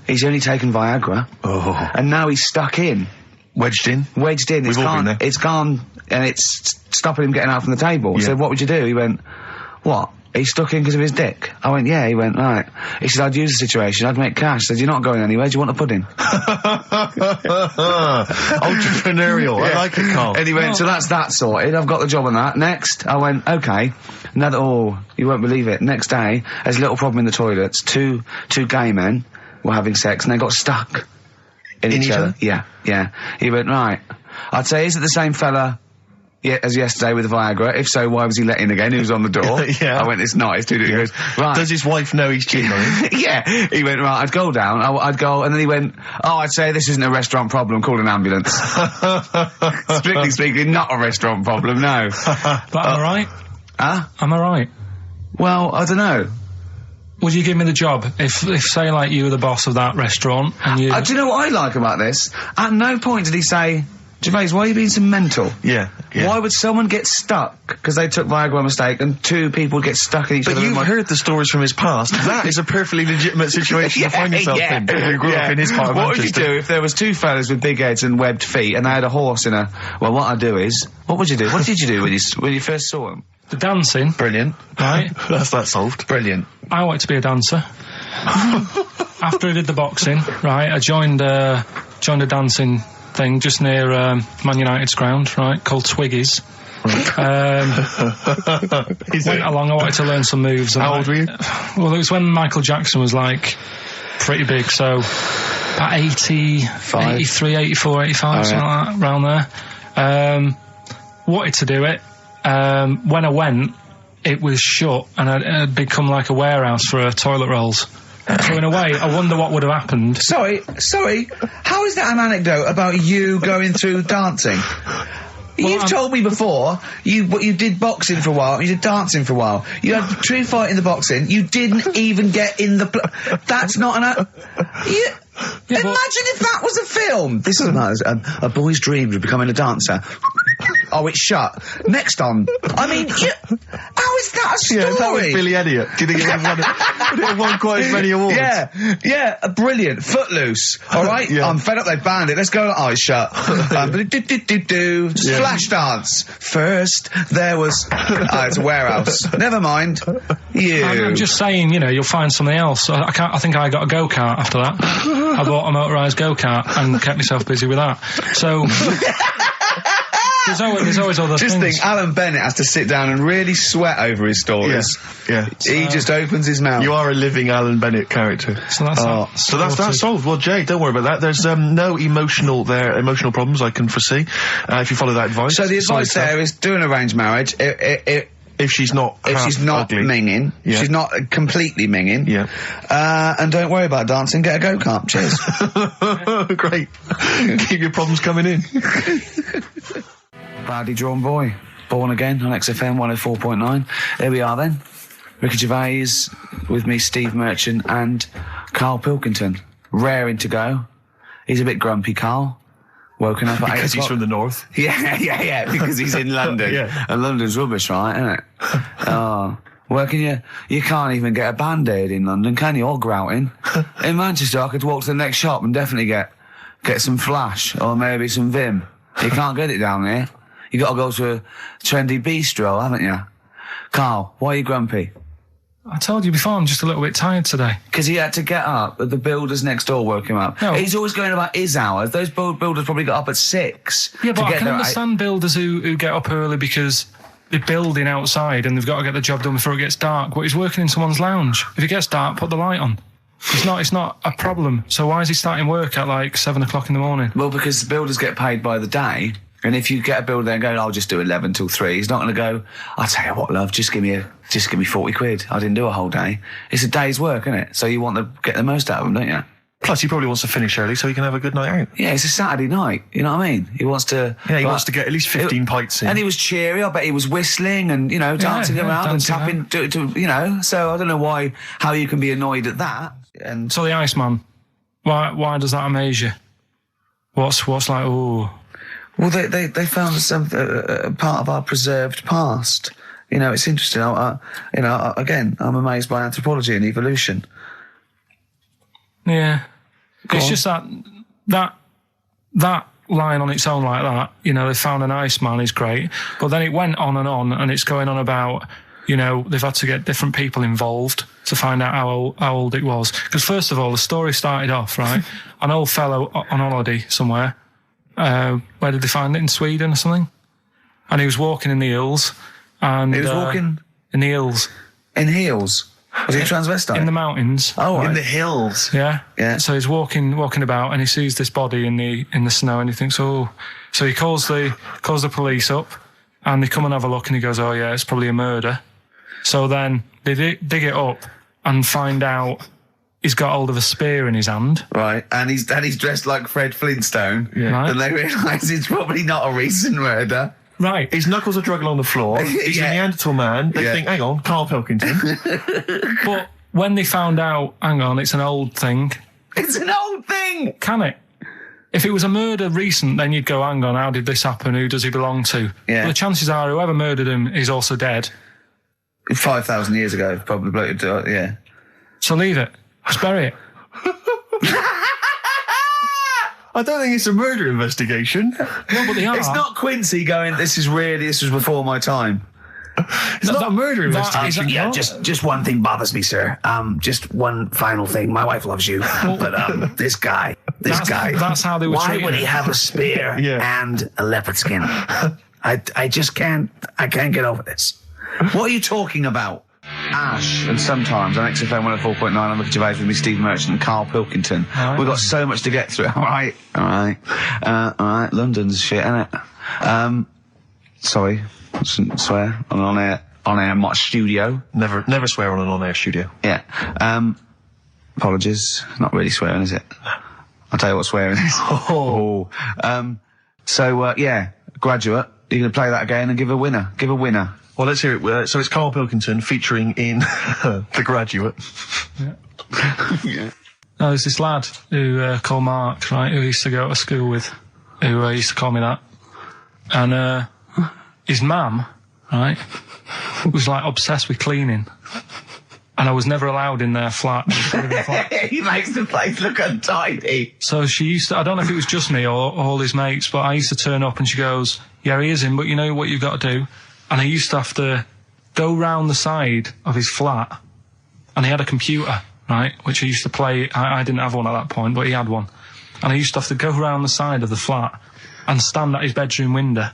He's only taken Viagra. Oh. And now he's stuck in. Wedged in. It's gone, and it's stopping him getting out from the table. Yeah. I said, what would you do? He went, what? He's stuck in because of his dick. I went, yeah. He went, right. He said, I'd use the situation, I'd make cash. I said, you're not going anywhere, do you want a pudding? Entrepreneurial. Yeah. I like it, Carl. And he went, so that's that sorted, I've got the job on that. Next, I went, okay. You won't believe it. Next day, there's a little problem in the toilets. Two gay men were having sex and they got stuck in each other. Yeah. He went, right. I'd say, is it the same fella as yesterday with the Viagra? If so, why was he let in again? He was on the door. Yeah. I went, it's not, it's too different. He goes, right. Does his wife know he's cheating on him? Yeah. He went, right, I'd go down, I'd go, and then he went, I'd say this isn't a restaurant problem, call an ambulance. Strictly speaking, not a restaurant problem, no. But am I right? Huh? Am I right? Well, I don't know. Would you give me the job if say, like, you were the boss of that restaurant and you... Do you know what I like about this? At no point did he say, Gervais, why are you being so mental? Yeah. Why would someone get stuck because they took Viagra by mistake and two people get stuck in each other? But you've heard the stories from his past. That is a perfectly legitimate situation to find yourself in. You grew up in his part of What would Manchester. you do if there was two fellas with big heads and webbed feet and they had a horse in a... Well, what I'd do is... What would you do? What did you do when you first saw them? The dancing. Brilliant. Right. That's that solved. Brilliant. I wanted to be a dancer. After I did the boxing, right, I joined a dancing thing just near Man United's ground, right, called Twiggy's. Went along, I wanted to learn some moves. How old were you? Well, it was when Michael Jackson was, like, pretty big, so about 83, 84, 85, something like that, around there. Wanted to do it. When I went, it was shut, and it had become like a warehouse for toilet rolls. So in a way, I wonder what would have happened. Sorry, how is that an anecdote about you going through dancing? You've told me before, you did boxing for a while, you did dancing for a while. You had a true fight in the boxing, you didn't even get in the... That's not an... Imagine if that was a film! This is a boy's dreams of becoming a dancer. Oh, it's shut. Next on. I mean, how is that a story? Yeah, if that was Billy Elliot, do you think it would have won quite as many awards? Yeah, brilliant. Footloose. Alright? Yeah. I'm fed up they banned it. Let's go. Oh, it's shut. Flash dance. First, there was... it's a warehouse. Never mind. I'm just saying, you'll find something else. I think I got a go-kart after that. I bought a motorised go-kart and kept myself busy with that. So... There's always other things. Just think, Alan Bennett has to sit down and really sweat over his stories. Yeah. He just opens his mouth. You are a living Alan Bennett character. So that's solved. Well, Jay, don't worry about that. There's no emotional problems I can foresee if you follow that advice. So the advice there is do an arranged marriage. If she's not ugly. minging, she's not completely minging. Yeah. And don't worry about dancing. Get a go-kart. Cheers. Great. Keep your problems coming in. Badly drawn boy. Born again on XFM 104.9. There we are then. Ricky Gervais with me, Steve Merchant and Karl Pilkington. Raring to go. He's a bit grumpy, Karl. Woken up at 8 o'clock. Because he's from the north. Yeah, because he's in London. Yeah. And London's rubbish, right, isn't it? Where can you can't even get a Band-Aid in London, can you? Or grouting. In Manchester, I could walk to the next shop and definitely get some Flash or maybe some Vim. You can't get it down here. You got to go to a trendy bistro, haven't you? Karl, why are you grumpy? I told you before, I'm just a little bit tired today. Because he had to get up, but the builders next door woke him up. No. He's always going about his hours. Those builders probably got up at 6. Yeah, but I can understand builders who get up early because they're building outside and they've got to get the job done before it gets dark. But he's working in someone's lounge. If it gets dark, put the light on. It's not a problem. So why is he starting work at like 7 o'clock in the morning? Well, because the builders get paid by the day. And if you get a builder there and go, I'll just do 11 till 3, he's not going to go, I'll tell you what, love, just give me 40 quid. I didn't do a whole day. It's a day's work, isn't it? So you want to get the most out of them, don't you? Plus, he probably wants to finish early so he can have a good night out. Yeah, it's a Saturday night. You know what I mean? He wants to... Yeah, he wants to get at least 15 pints in. And he was cheery. I bet he was whistling and, dancing around and tapping, So I don't know how you can be annoyed at that. And so the Iceman, why does that amaze you? What's like, ooh... Well, they found some part of our preserved past. It's interesting. Again, I'm amazed by anthropology and evolution. Yeah, it's just that line on its own like that. They found an Iceman is great, but then it went on, and it's going on about they've had to get different people involved to find out how old it was. Because first of all, the story started off right. An old fellow on holiday somewhere. Where did they find it? In Sweden or something? And he was walking in the hills. And he was walking? In the hills. In heels? Was he a transvestite? In the mountains. Oh, right. In the hills. Yeah. Yeah. So he's walking about and he sees this body in the snow and he thinks, oh. So he calls the police up and they come and have a look and he goes, oh yeah, it's probably a murder. So then they dig it up and find out he's got hold of a spear in his hand. Right, and he's dressed like Fred Flintstone. Yeah. Right. And they realise it's probably not a recent murder. Right. His knuckles are dragging on the floor. He's a Neanderthal man. They think, hang on, Karl Pilkington. But when they found out, hang on, it's an old thing. It's an old thing! Can it? If it was a murder recent, then you'd go, hang on, how did this happen? Who does he belong to? Yeah. But the chances are whoever murdered him is also dead. 5,000 years ago, probably. Yeah. So leave it. Just bury it. I don't think it's a murder investigation. No, but they are. It's not Quincy going, this was before my time. It's not a murder investigation. Yeah, just one thing bothers me, sir. Just one final thing. My wife loves you, but this guy. That's how they were Why treated. would he have a spear and a leopard skin? I just can't. I can't get over this. What are you talking about? Ash, and sometimes on XFM 104.9, I'm Ricky Gervais with me, Steve Merchant and Karl Pilkington. Right. We've got so much to get through. All right. London's shit, innit? Sorry, shouldn't swear on air, my studio. Never swear on an on-air studio. Yeah. Apologies. Not really swearing, is it? I'll tell you what swearing is. Yeah, Graduate. You're going to play that again and give a winner. Give a winner. Well, let's hear it. So it's Karl Pilkington featuring in The Graduate. Yeah. No, there's this lad who called Mark, right, who used to go to school with, who used to call me that. And his mum, right, was like obsessed with cleaning. And I was never allowed in their flat. He makes the place look untidy. So she used to, I don't know if it was just me or all his mates, but I used to turn up and she goes, yeah, he is in, but you know what you've got to do? And I used to have to go round the side of his flat, and he had a computer, right, which he used to play. I didn't have one at that point, but he had one. And I used to have to go round the side of the flat and stand at his bedroom window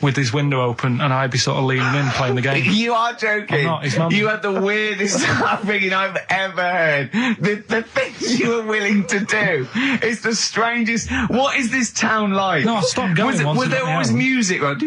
with his window open, and I'd be sort of leaning in playing the game. You are joking. I'm not. His mum. You had the weirdest upbringing I've ever heard. The things you were willing to do. It's the strangest. What is this town like? No, I stopped going. Was there always music? Right?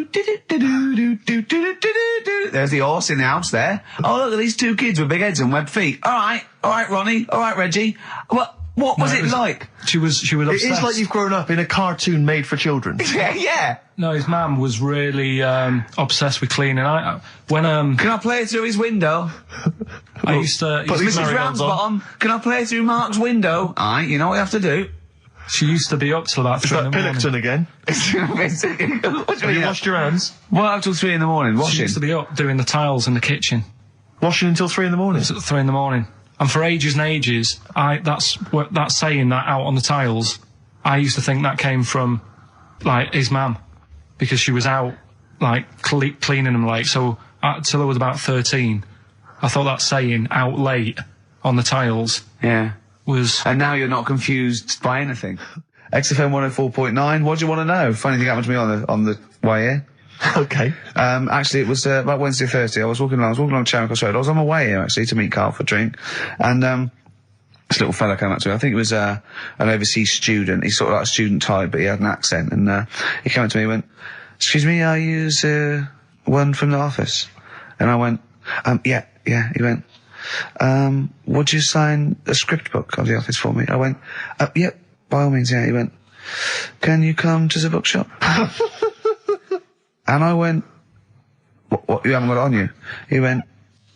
There's the horse in the house there. Oh, look at these two kids with big heads and webbed feet. All right, Ronnie. All right, Reggie. What was it like? She was obsessed. It is like you've grown up in a cartoon made for children. Yeah. No, his mum was really obsessed with cleaning. Can I play it through his window? I used to. Mrs. Ramsbottom, can I play through Mark's window? Alright, you know what you have to do. She used to be up till about 3 in the morning. Pilkington again? Have you washed your hands? What, up till 3 in the morning? Washing? She used to be up doing the tiles in the kitchen. Washing until 3 in the morning? It was at 3 in the morning. And for ages and ages, that saying that out on the tiles, I used to think that came from, like, his mum. Because she was out, like, cleaning them late. So, till I was about 13, I thought that saying, out late, on the tiles, was... And now you're not confused by anything. XFM 104.9, what do you want to know? Funny thing happened to me on the way here. Okay. Actually, it was about Wednesday or Thursday. I was walking along Charing Cross Road. I was on my way here, actually, to meet Karl for a drink. And this little fella came up to me. I think it was an overseas student. He's sort of like a student type, but he had an accent. And he came up to me and went, excuse me, are you one from the office? And I went, yeah. He went, would you sign a script book of the office for me? I went, yeah, by all means, yeah. He went, can you come to the bookshop? And I went, what, you haven't got it on you? He went,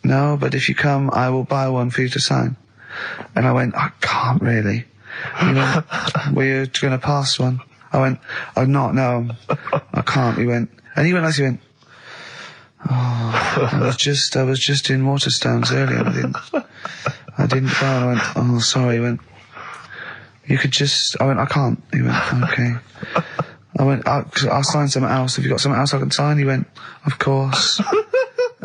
no, but if you come, I will buy one for you to sign. And I went, I can't really. He went, were you going to pass one? I went, oh, no, I can't. He went, oh, I was just in Waterstones earlier. I didn't go. I went, oh, sorry. He went, you could just, I went, I can't. He went, okay. I went, I'll sign something else. Have you got something else I can sign? He went, of course.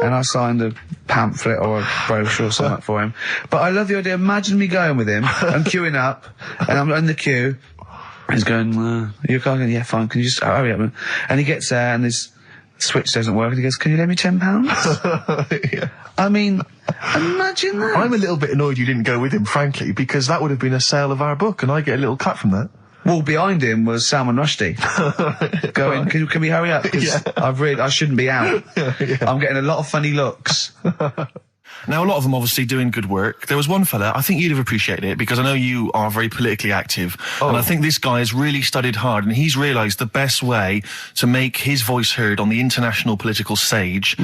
And I signed a pamphlet or a brochure or something for him. But I love the idea. Imagine me going with him. I'm queuing up, and I'm in the queue. He's going, you're going, yeah, fine. Can you just hurry up? And he gets there, and his switch doesn't work. And he goes, can you lend me £10? Yeah. I mean, imagine that. I'm a little bit annoyed you didn't go with him, frankly, because that would have been a sale of our book, and I get a little cut from that. Well, behind him was Salman Rushdie going, can we hurry up? Because I shouldn't be out. I'm getting a lot of funny looks. Now, a lot of them obviously doing good work. There was one fella, I think you'd have appreciated it, because I know you are very politically active. And I think this guy has really studied hard, and he's realised the best way to make his voice heard on the international political stage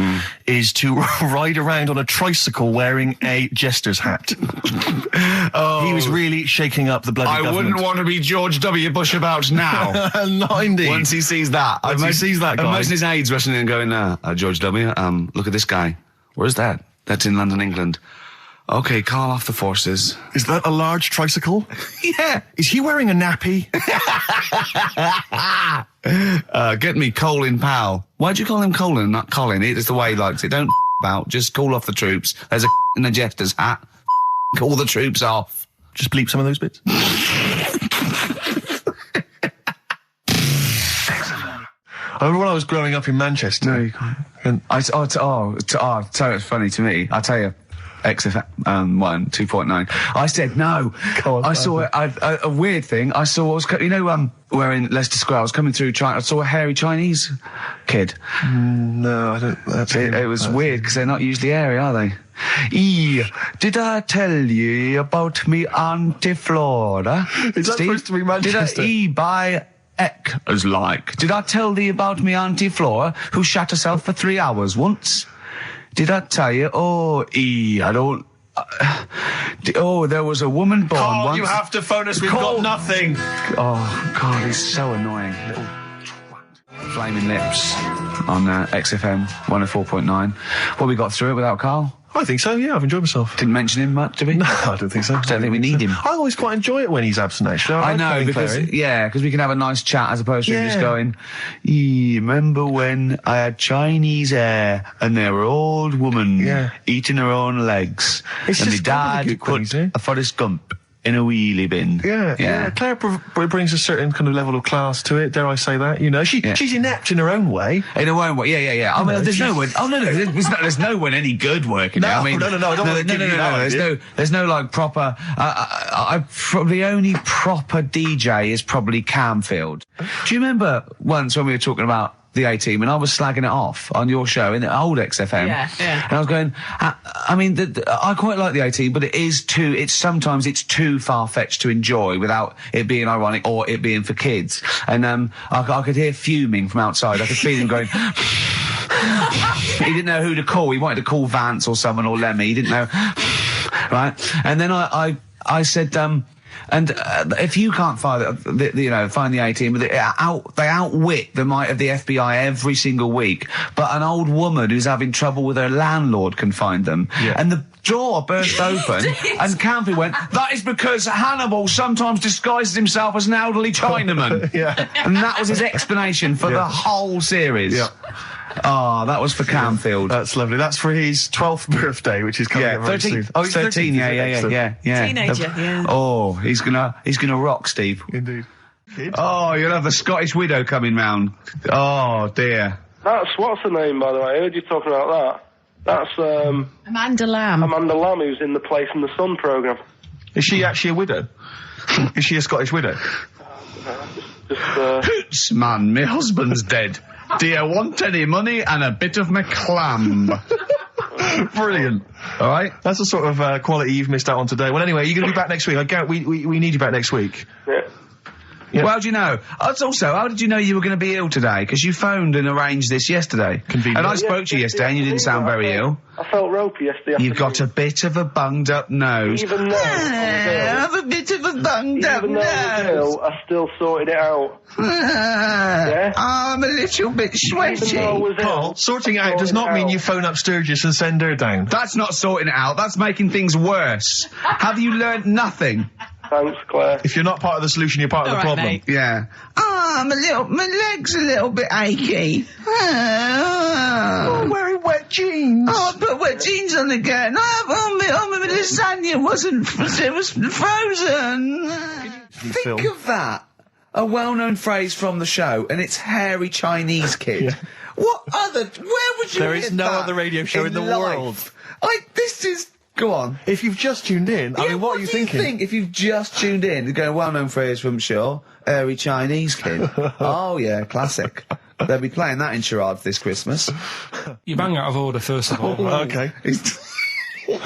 is to ride around on a tricycle wearing a jester's hat. He was really shaking up the bloody government. I wouldn't want to be George W. Bush about now. Not indeed. Once he sees that. Once he sees that guy. Imagine his aides rushing in and going, George W., look at this guy. Where's that? That's in London, England. Okay, call off the forces. Is that a large tricycle? Yeah. Is he wearing a nappy? Get me Colin Powell. Why'd you call him Colin, not Colin? It's the way he likes it. Don't about. Just call off the troops. There's a in a jester's hat. Call the troops off. Just bleep some of those bits. I remember when I was growing up in Manchester. No, you can't. And tell you it's funny to me. I tell you, XFM 2.9. I said no. I saw a weird thing. I saw where in Leicester Square I was coming through. I saw a hairy Chinese kid. No, I don't. It was weird because they're not usually hairy, are they? Did I tell you about me Auntie Flora? Is that supposed to be Manchester? Did I buy as like? Did I tell thee about me Auntie Flora who shat herself for 3 hours once? Did I tell you? I don't. There was a woman born Carl, once. you have to phone us. We've got nothing. Oh God, he's so annoying. Little twat. Flaming Lips on XFM 104.9. Well, we got through it without Carl. I think so, yeah, I've enjoyed myself. Didn't mention him much, did we? No, I don't think so. I don't think we need him. I always quite enjoy it when he's absent, actually. I know, because we can have a nice chat as opposed to him just going, remember when I had Chinese hair and there were old woman eating her own legs It's and my just dad put a Forrest Gump in a wheelie bin. Yeah. Claire brings a certain kind of level of class to it, dare I say that? You know, she's inept in her own way. In her own way, yeah. I mean, there's no one. Oh no, there's no one any good working. No, I mean, no. I don't want to give you that. There's no like proper. The only proper DJ is probably Camfield. Do you remember once when we were talking about the A-Team and I was slagging it off on your show in the old XFM? Yeah. And I was going, I mean, I quite like the A-Team, but sometimes it's too far-fetched to enjoy without it being ironic or it being for kids. And I could hear fuming from outside. I could feel him going. He didn't know who to call. He wanted to call Vance or someone or Lemmy. He didn't know. Right? And then I said, and if you can't find the A-Team, they outwit the might of the FBI every single week. But an old woman who's having trouble with her landlord can find them. Yeah. And the door burst open, and Campy went, "That is because Hannibal sometimes disguises himself as an elderly Chinaman." And that was his explanation for the whole series. Yeah. Oh, that was for Camfield. That's lovely. That's for his 12th birthday, which is coming up very 13. soon. Oh, he's 13. Yeah. Teenager, yeah. Oh, he's gonna rock, Steve. Indeed. Oh, you'll have the Scottish widow coming round. Oh dear. That's what's her name, by the way? I heard you talking about that. That's Amanda Lamb. Amanda Lamb, who's in the Place in the Sun programme. Is she actually a widow? Is she a Scottish widow? Hoots, man, my husband's dead. Do you want any money and a bit of my clam? Brilliant. All right. That's the sort of quality you've missed out on today. Well, anyway, you're going to be back next week. We need you back next week. Yeah. Well, how do you know? Also, how did you know you were going to be ill today? Because you phoned and arranged this yesterday. Convenient. And I spoke to you yesterday and you didn't sound very ill. I felt ropey yesterday. You've got a bit of a bunged up nose. Even though I have a bit of a bunged up Even though I was ill, I still sorted it out. Yeah? I'm a little bit sweaty. Carl, sorting it out does not mean you phone up Sturgis and send her down. That's not sorting it out. That's making things worse. Have you learnt nothing? Thanks, Claire. If you're not part of the solution, you're part of the problem. Mate. Yeah. My leg's a little bit achy. Oh, wearing wet jeans. Oh, I put wet jeans on again. My lasagna it was frozen. Think of that. A well-known phrase from the show, and it's hairy Chinese kid. Yeah. Where would you There hear is no that other radio show in the life? world. This is... Go on. If you've just tuned in, I mean, what are you thinking? Think if you've just tuned in? You're going, well-known phrase from Shaw, hairy Chinese kid. Oh, yeah, classic. They'll be playing that in charades this Christmas. You bang out of order, first of all. Okay. Do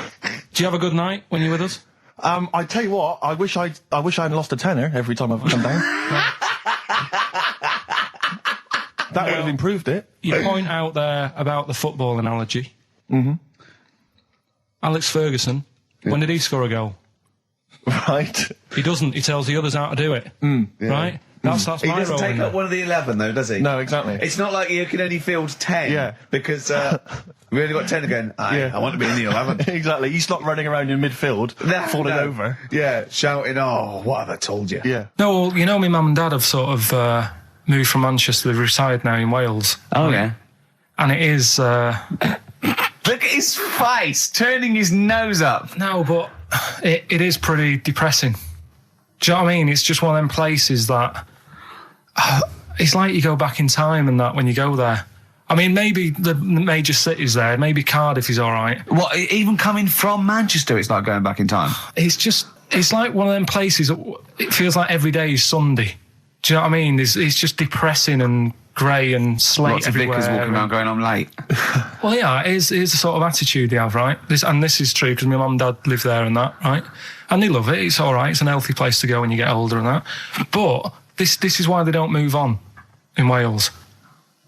you have a good night when you're with us? I tell you what, I wish I'd lost a tenner every time I've come down. That would have improved it. You point out there about the football analogy. Mm-hmm. Alex Ferguson, when did he score a goal? Right. He doesn't. He tells the others how to do it. Right? That's He my doesn't role. take in up that. one of the 11, though, does he? No, exactly. It's not like you can only field 10. Yeah. Because we only got 10 again. I want to be in the 11. Exactly. He's not running around in midfield, falling over. Yeah, shouting, oh, what have I told you? Yeah. No, well, you know, my mum and dad have sort of moved from Manchester. They've retired now in Wales. Oh, yeah. And it is... Look at his face, turning his nose up. No, but it is pretty depressing. Do you know what I mean? It's just one of them places that... it's like you go back in time and that when you go there. I mean, maybe the major cities there, maybe Cardiff is all right. What, even coming from Manchester, it's like going back in time? It's like one of them places that it feels like every day is Sunday. Do you know what I mean? It's just depressing and grey and slate Lots of everywhere. vicars walking around going, I'm late. Well, yeah, it is the sort of attitude they have, right? This is true because my mum and dad live there and that, right? And they love it. It's all right. It's an healthy place to go when you get older and that. But this is why they don't move on in Wales.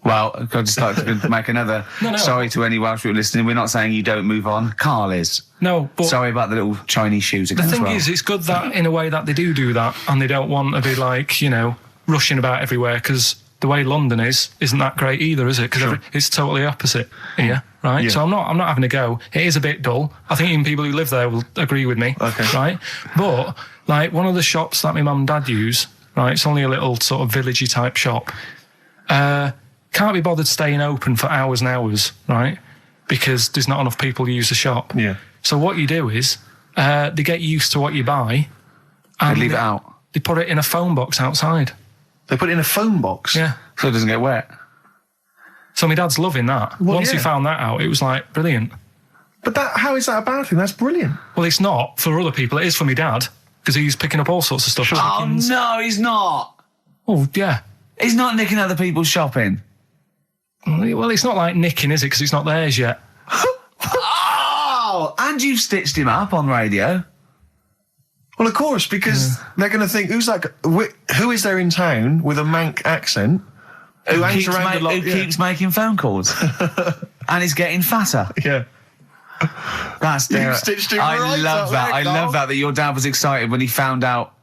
Well, I'd just like to make another No. sorry to any Welsh people listening. We're not saying you don't move on. Karl is. No, but... Sorry about the little Chinese shoes again The thing as well. is, it's good that in a way that they do that and they don't want to be like, you know, rushing about everywhere because the way London isn't that great either, is it? Because it's totally opposite here, right? Yeah. So I'm not having a go. It is a bit dull. I think even people who live there will agree with me, right? But like one of the shops that my mum and dad use, right? It's only a little sort of villagey type shop. Can't be bothered staying open for hours and hours, right? Because there's not enough people who use the shop. Yeah. So what you do is they get used to what you buy and They leave it out. They put it in a phone box outside. They put it in a phone box? Yeah. So it doesn't get wet. So my dad's loving that. Well, Once he yeah. found that out, it was like, brilliant. But how is that a bad thing? That's brilliant. Well, it's not for other people. It is for my dad, because he's picking up all sorts of stuff. Oh, Chickens. no, he's not. Oh, yeah. He's not nicking other people's shopping. Well, it's not like nicking, is it? Because it's not theirs yet. Oh, and you've stitched him up on radio. Well, of course, because they're going to think, who is there in town with a Manc accent who hangs around a lot? Who keeps making phone calls and is getting fatter. Yeah. That's You've stitched him I right love up that. there, I Karl. love that your dad was excited when he found out.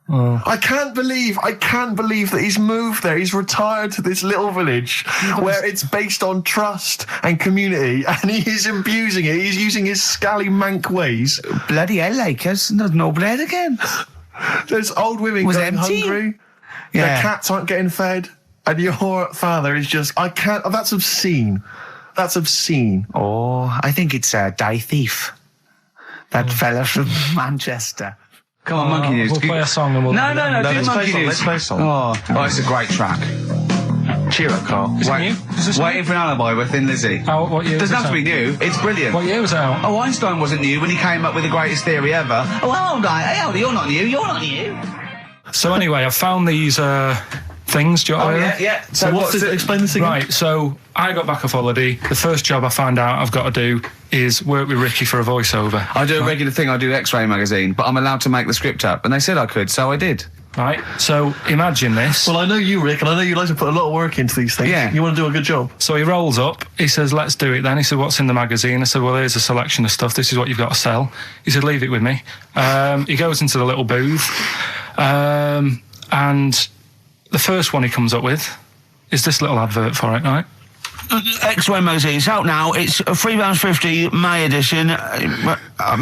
I can't believe that he's moved there. He's retired to this little village where it's based on trust and community, and he is abusing it. He's using his scally Manc ways. Bloody hell, Lakers. There's no bread again. There's old women Was going empty? hungry. Yeah. Their cats aren't getting fed. And your father is just, I can't, that's obscene. That's obscene. Oh, I think it's Die Thief. That fella from Manchester. Come on, Monkey News. We'll play a song and we'll... No, do let's Monkey play a song, News. let's play a song. Oh, it's a great track. Cheer up, Karl. Is it new? Is this Waiting new? for an Alibi with Thin Lizzy. What year Doesn't was have to be it new. It's brilliant. What year was it out? Oh, Einstein wasn't new when he came up with the greatest theory ever. Oh, hold on. Hey, hold on, you're not new. You're not new. So anyway, I found these things. Do you know what I mean? Yeah. So what's it? Explain this again. Right, so I got back off holiday. The first job I found out I've got to do is work with Ricky for a voiceover. I do a regular thing. I do X-Ray magazine, but I'm allowed to make the script up. And they said I could, so I did. Right, so imagine this. Well, I know you, Rick, and I know you like to put a lot of work into these things. Yeah. You want to do a good job. So he rolls up, he says, let's do it then. He said, what's in the magazine? I said, well, here's a selection of stuff. This is what you've got to sell. He said, leave it with me. He goes into the little booth, and the first one he comes up with is this little advert for it, right? X-Ray magazine. It's out now. It's £3.50 May edition.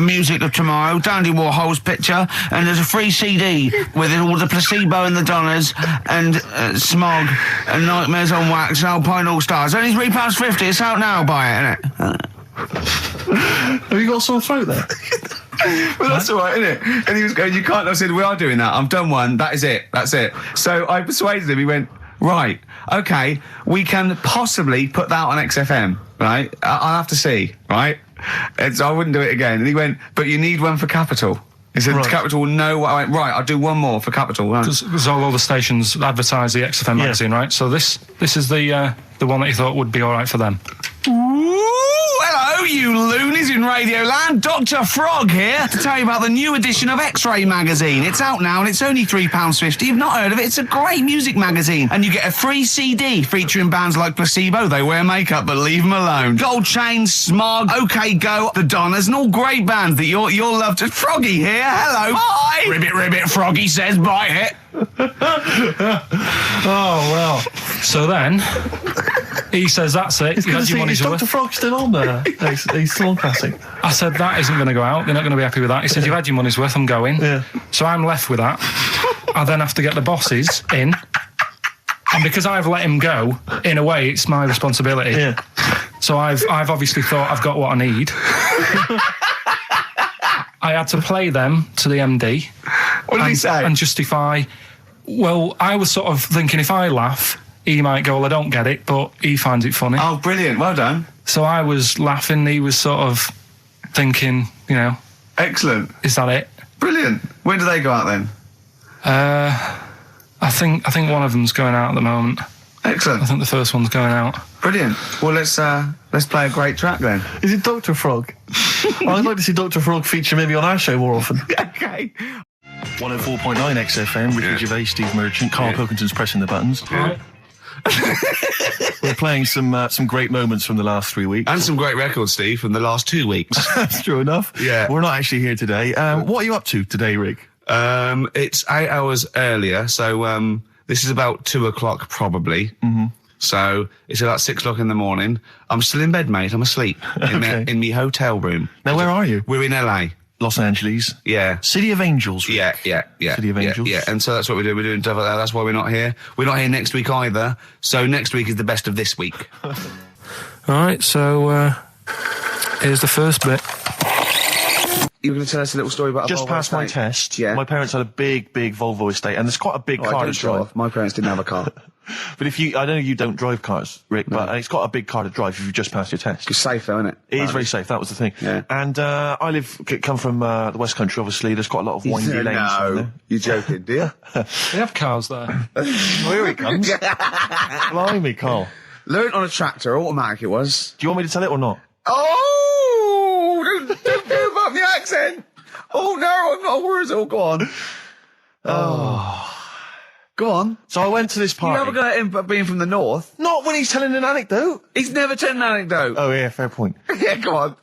Music of Tomorrow. Dandy Warhol's picture, and there's a free CD with all the Placebo and the Donners and Smog and Nightmares on Wax and Alpine All Stars. Only £3.50. It's out now. Buy it, innit? Have you got a sore throat there? Well, that's all right, isn't it? And he was going, you can't. I said, we are doing that. I've done one. That is it. That's it. So I persuaded him. He went, right, okay, we can possibly put that on XFM, right? I'll have to see, right? And so I wouldn't do it again. And he went, but you need one for Capital. He said, Right. Capital will know what I went, right, I'll do one more for Capital. Right. Because all the stations advertise the XFM magazine, right? So this is the one that he thought would be all right for them. Ooh, hello, you loonies in Radioland. Dr. Frog here to tell you about the new edition of X-Ray magazine. It's out now and it's only £3.50. You've not heard of it? It's a great music magazine. And you get a free CD featuring bands like Placebo, They Wear Makeup But Leave 'Em Alone, Gold Chain, Smog, OK Go, The Donners, and all great bands that you'll love to... Froggy here, hello. Bye. Ribbit, ribbit, Froggy says bye it. Oh, well. So then, he says, that's it. You had your money's Is worth. Dr. Frog still on there? He's still on Classic. I said, that isn't going to go out. They're not going to be happy with that. He said, you've had your money's worth. I'm going. Yeah. So I'm left with that. I then have to get the bosses in. And because I've let him go, in a way, it's my responsibility. Yeah. So I've obviously thought I've got what I need. I had to play them to the MD. What did he say? And justify... Well, I was sort of thinking if I laugh, he might go, well, I don't get it, but he finds it funny. Oh, brilliant. Well done. So I was laughing, he was sort of thinking, you know... Excellent. Is that it? Brilliant. When do they go out then? I think one of them's going out at the moment. Excellent. I think the first one's going out. Brilliant. Well, let's play a great track then. Is it Dr. Frog? I'd like to see Dr. Frog feature maybe on our show more often. Okay. 104.9 XFM, Ricky Gervais, Steve Merchant, Karl Pilkington's pressing the buttons. Right. We're playing some great moments from the last 3 weeks. And some great records, Steve, from the last 2 weeks. That's true enough. Yeah. We're not actually here today. What are you up to today, Rick? It's 8 hours earlier, so this is about 2 o'clock probably. Mm-hmm. So it's about 6 o'clock in the morning. I'm still in bed, mate. I'm asleep in my hotel room. Now, where are you? We're in LA. Los Angeles. Yeah. City of Angels, Rick. Yeah. City of Angels. Yeah, and so that's what we're doing. We're doing stuff like that. That's why we're not here. We're not here next week either. So next week is the best of this week. All right, so here's the first bit. You were going to tell us a little story about Just a Volvo passed my estate? test. Yeah. My parents had a big Volvo estate, and there's quite a big Oh, I car don't to show drive. off. My parents didn't have a car. But I know you don't drive cars, Rick, but it's got a big car to drive if you've just passed your test. It's safe though, isn't it? It is very safe, that was the thing. Yeah. And I come from the West Country, obviously. There's quite a lot of windy lanes. around there. You're joking, do you? They have cars there. Oh, here he comes. Blimey, Carl. Learned on a tractor, automatic it was. Do you want me to tell it or not? Oh! Don't move up the accent! Oh no, I'm not worried. Oh, go on. Go on. So I went to this You party. have a go at him being from the north. Not when he's telling an anecdote. He's never told an anecdote. Oh, yeah, fair point. Yeah, go on.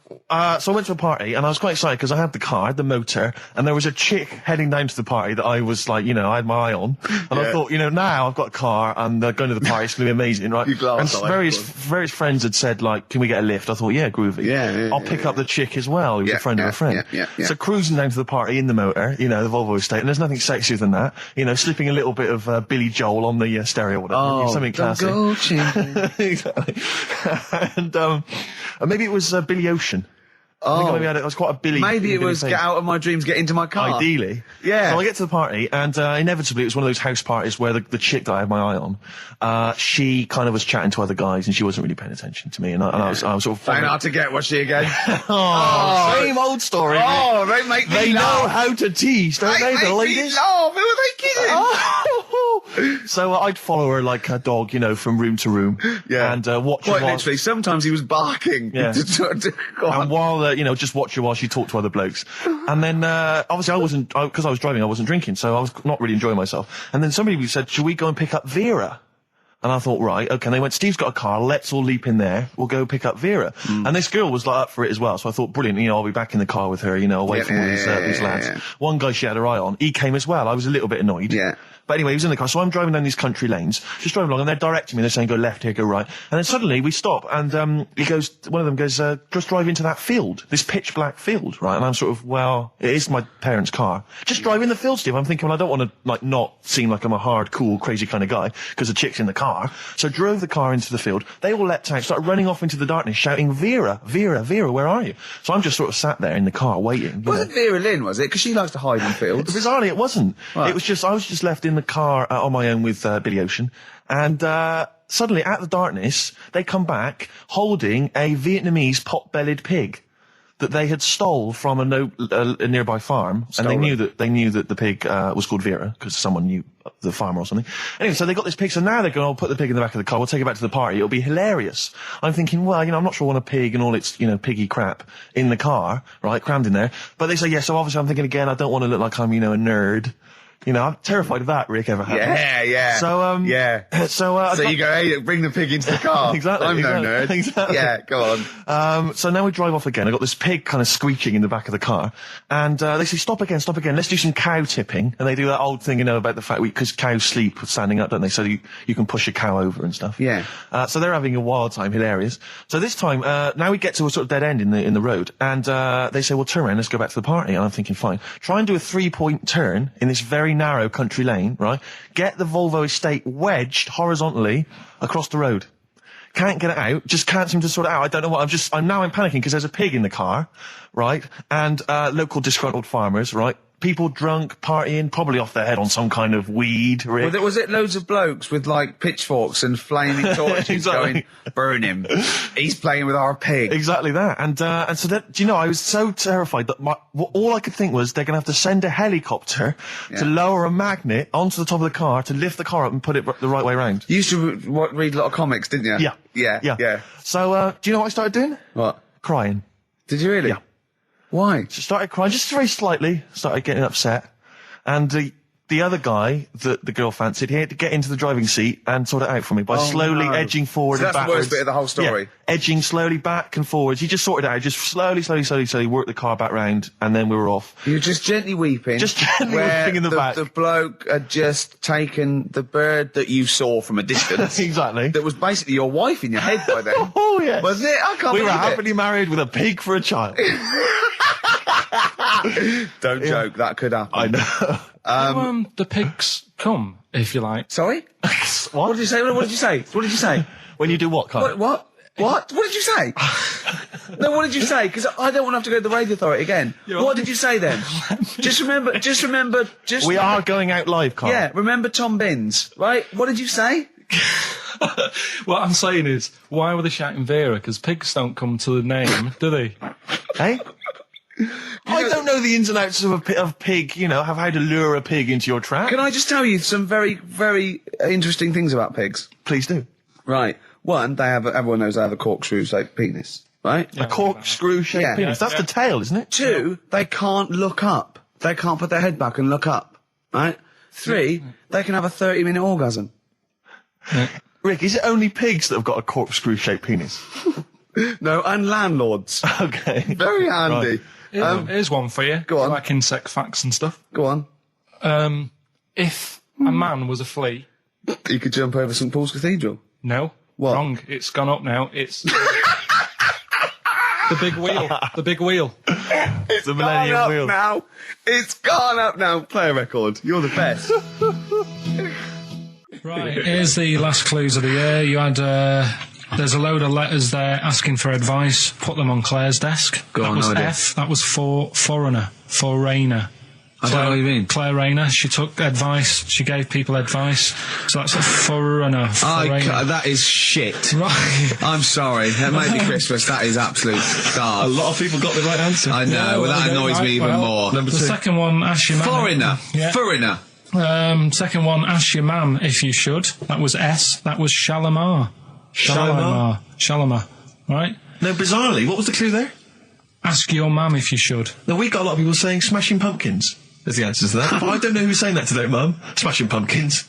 So I went to a party, and I was quite excited because I had the car, the motor, and there was a chick heading down to the party that I was like, I had my eye on. And I thought, now I've got a car, and going to the party, it's going to be amazing, right? You glass and eye, various friends had said, like, can we get a lift? I thought, yeah, groovy. Yeah, I'll pick up the chick as well, who was a friend of a friend. Yeah. So cruising down to the party in the motor, the Volvo estate, and there's nothing sexier than that. Slipping a little bit of Billy Joel on the stereo or whatever. Something classic. Go champion. Exactly. And maybe it was Billy Ocean. I think maybe it was quite a Billy. Maybe it Billy was thing. get out of my dreams, get into my car. Ideally. Yeah. So I get to the party, and inevitably it was one of those house parties where the chick that I had my eye on, she kind of was chatting to other guys, and she wasn't really paying attention to me, and I was sort of... Find out to get, was she again? Same old story. Oh, they make me They know laugh. how to tease, don't they, the make me ladies? laugh. Who are they kidding? So I'd follow her like a dog, from room to room. Yeah. And watch her Quite while... literally, sometimes he was barking. Yeah. Go on. And while, just watch her while she talked to other blokes. And then, obviously because I was driving, I wasn't drinking, so I was not really enjoying myself. And then somebody said, should we go and pick up Vera? And I thought, right, okay. And they went, Steve's got a car, let's all leap in there, we'll go pick up Vera. And this girl was up for it as well, so I thought, brilliant, I'll be back in the car with her, away from all these lads. Yeah. One guy she had her eye on, he came as well, I was a little bit annoyed. Yeah. But anyway, he was in the car, so I'm driving down these country lanes, just driving along, and they're directing me, they're saying, go left here, go right. And then suddenly we stop, and one of them goes, just drive into that field, this pitch black field, right? And I'm sort of, well, it is my parents' car. Just drive in the field, Steve. I'm thinking, well, I don't want to, not seem like I'm a hard, cool, crazy kind of guy, because the chick's in the car. So I drove the car into the field, they all leapt out, started running off into the darkness, shouting, Vera, Vera, Vera, where are you? So I'm just sort of sat there in the car, waiting. Wasn't Vera Lynn, was it? Because she likes to hide in fields. Bizarrely, it wasn't. Right. It was just, I was just left in the car on my own with Billy Ocean, and suddenly, at the darkness, they come back holding a Vietnamese pot-bellied pig. that they had stole from a nearby farm, and they knew that the pig was called Vera because someone knew the farmer or something. Anyway, so they got this pig. So now they're going, "I'll put the pig in the back of the car. We'll take it back to the party. It'll be hilarious." I'm thinking, well, I'm not sure I want a pig and all its piggy crap in the car, right, crammed in there. But they say yes. So obviously, I'm thinking again, I don't want to look like I'm a nerd. I'm terrified of that, Rick, ever happens. Yeah. So you go, hey, bring the pig into the car. Exactly. I'm no nerd. Exactly. Yeah, go on. So now we drive off again. I got this pig kind of squeaking in the back of the car. And, they say, stop again. Let's do some cow tipping. And they do that old thing, about the fact because cows sleep standing up, don't they? So you can push a cow over and stuff. Yeah. So they're having a wild time, hilarious. So this time, now we get to a sort of dead end in the road. And, they say, well, turn around, let's go back to the party. And I'm thinking, fine. Try and do a 3-point turn in this very narrow country lane, right? Get the Volvo estate wedged horizontally across the road. Can't get it out. Just can't seem to sort it out. I don't know what. I'm panicking because there's a pig in the car, right? And, local disgruntled farmers, right? People drunk, partying, probably off their head on some kind of weed, Rick. Was it loads of blokes with, pitchforks and flaming torches Exactly. going, burn him. He's playing with our pig. Exactly that. And so that, I was so terrified that all I could think was they're going to have to send a helicopter to lower a magnet onto the top of the car to lift the car up and put it the right way around. You used to read a lot of comics, didn't you? Yeah. So, do you know what I started doing? What? Crying. Did you really? Yeah. Why? Just started crying, just very slightly, started getting upset. And the other guy that the girl fancied, he had to get into the driving seat and sort it out for me by slowly edging forward So and that's the backwards. worst bit of the whole story. Yeah, edging slowly back and forwards. He just sorted it out, just slowly worked the car back round, and then we were off. You were just gently weeping. Just gently weeping in the back. The bloke had just taken the bird that you saw from a distance. Exactly. That was basically your wife in your head by then. Oh, yeah. Was it? I can't We believe were it. happily married with a pig for a child. Don't joke, that could happen. I know. The pigs come, if you like. Sorry? What did you say? What did you say? What did you say? When you do what, Carl? What? What did you say? No, what did you say? Because I don't want to have to go to the radio authority again. What did you say then? Just remember. We are going out live, Carl. Yeah, remember Tom Binns, right? What did you say? What I'm saying is, why were they shouting Vera? Because pigs don't come to the name, do they? Hey? I don't know the ins and outs of pig, of how to lure a pig into your trap. Can I just tell you some very, very interesting things about pigs? Please do. Right. One, everyone knows they have a corkscrew-shaped penis, right? A corkscrew-shaped penis. That's the tail, isn't it? Two, they can't look up. They can't put their head back and look up, right? Three, they can have a 30-minute orgasm. Rick, is it only pigs that have got a corkscrew-shaped penis? No, and landlords. Okay. Very handy. Right. Here's one for you. Go on. Like insect facts and stuff. Go on. If a man was a flea... You could jump over St Paul's Cathedral. No. What? Wrong. It's gone up now. It's... the big wheel. The big wheel. It's the Millennium gone up Wheel. now. It's gone up now. Play a record. You're the best. Right. Here's the last clues of the year. You had... there's a load of letters there asking for advice. Put them on Claire's desk. That was F. That was for foreigner. Foreigner. I don't know what you mean. Claire Rayner. She took advice. She gave people advice. So that's a foreigner. That is shit. Right. I'm sorry. It might be Christmas. That is absolute garbage. A lot of people got the right answer. I know. That annoys me even more. The second one, ask your mum. Foreigner. Yeah. Foreigner. Second one, ask your mum if you should. That was S. That was Shalimar. Shalimar. Right? No, bizarrely, what was the clue there? Ask your mum if you should. No, we got a lot of people saying Smashing Pumpkins as the answer to that. But I don't know who's saying that today, Mum. Smashing Pumpkins.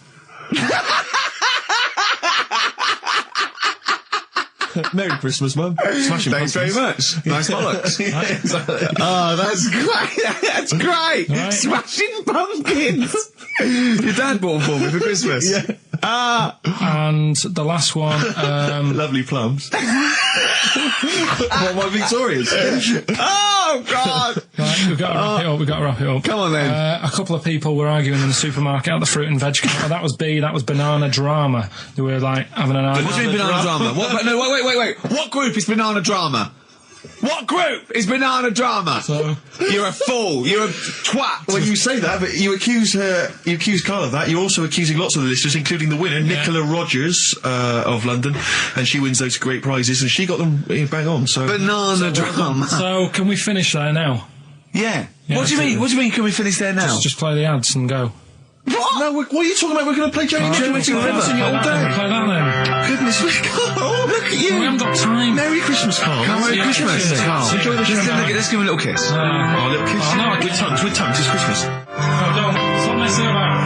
Merry Christmas, Mum. Smashing Thanks very Pumpkins. much. Nice bollocks. Yeah, exactly. Oh, that's great. That's great. Right. Smashing Pumpkins. Your dad bought them for me for Christmas. Yeah. And the last one, Lovely plums. What, my Victorians? Oh, God. right, we've got to wrap it up. Come on, then. A couple of people were arguing in the supermarket at the fruit and veg counter. That was B. That was banana drama. They were like having an argument. What do you mean banana drama? What? No, wait. What group is banana drama? What group is Banana Drama? So, You're a fool. You're a twat. Well, you say that, but you accuse Carl of that. You're also accusing lots of the listeners, including the winner, Nicola Rogers, of London, and she wins those great prizes, and she got them bang on, so... Banana Drama. so can we finish there now? Yeah. Yeah, What do you mean? absolutely. What do you mean? Can we finish there now? Just play the ads and go. What? No, what are you talking about? We're going to play Johnny Nicholas in the River Play all that day. then. Goodness me, Carl, look at you. We haven't got time. Merry Christmas, Carl. Merry Yeah, Christmas. Christmas. Carl. Enjoy the show. Let's give him a little kiss. Oh, a little kiss. Oh, no, with tongues, it's Christmas. No, don't. Stop messing about.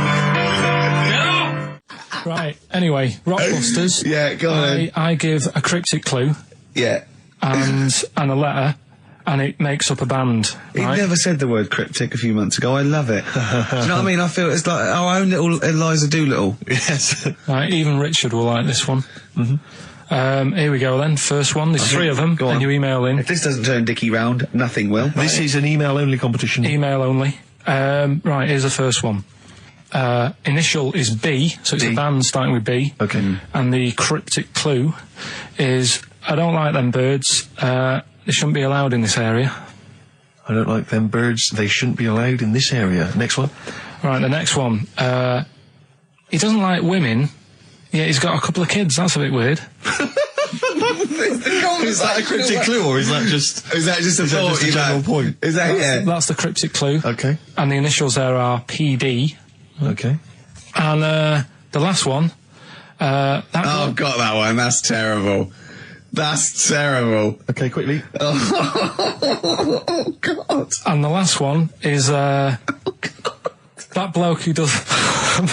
Get up! Right, anyway, Rockbusters. Yeah, go on then. I give a cryptic clue Yeah. and a letter, and it makes up a band. He Right? never said the word cryptic a few months ago. I love it. Do you know what I mean? I feel it's like our own little Eliza Doolittle. Yes. Right, even Richard will like this one. Here we go then. First one. There's three of them, Go on. and you email in. If this doesn't turn Dickie round, nothing will. This is an email-only competition. Email only. Right, here's the first one. Initial is B, so it's B. a band starting with B. Okay. And the cryptic clue is, I don't like them birds. They shouldn't be allowed in this area. I don't like them birds. They shouldn't be allowed in this area. Next one. Right, the next one. He doesn't like women, yet he's got a couple of kids. That's a bit weird. Is that a cryptic clue, or is that just... Is that just a just a general point? Is that That's the cryptic clue. Okay. And the initials there are PD. Okay. And the last one. Oh, I've got that one. That's terrible. That's terrible. Okay, quickly. Oh, God. And the last one is that bloke who does. Come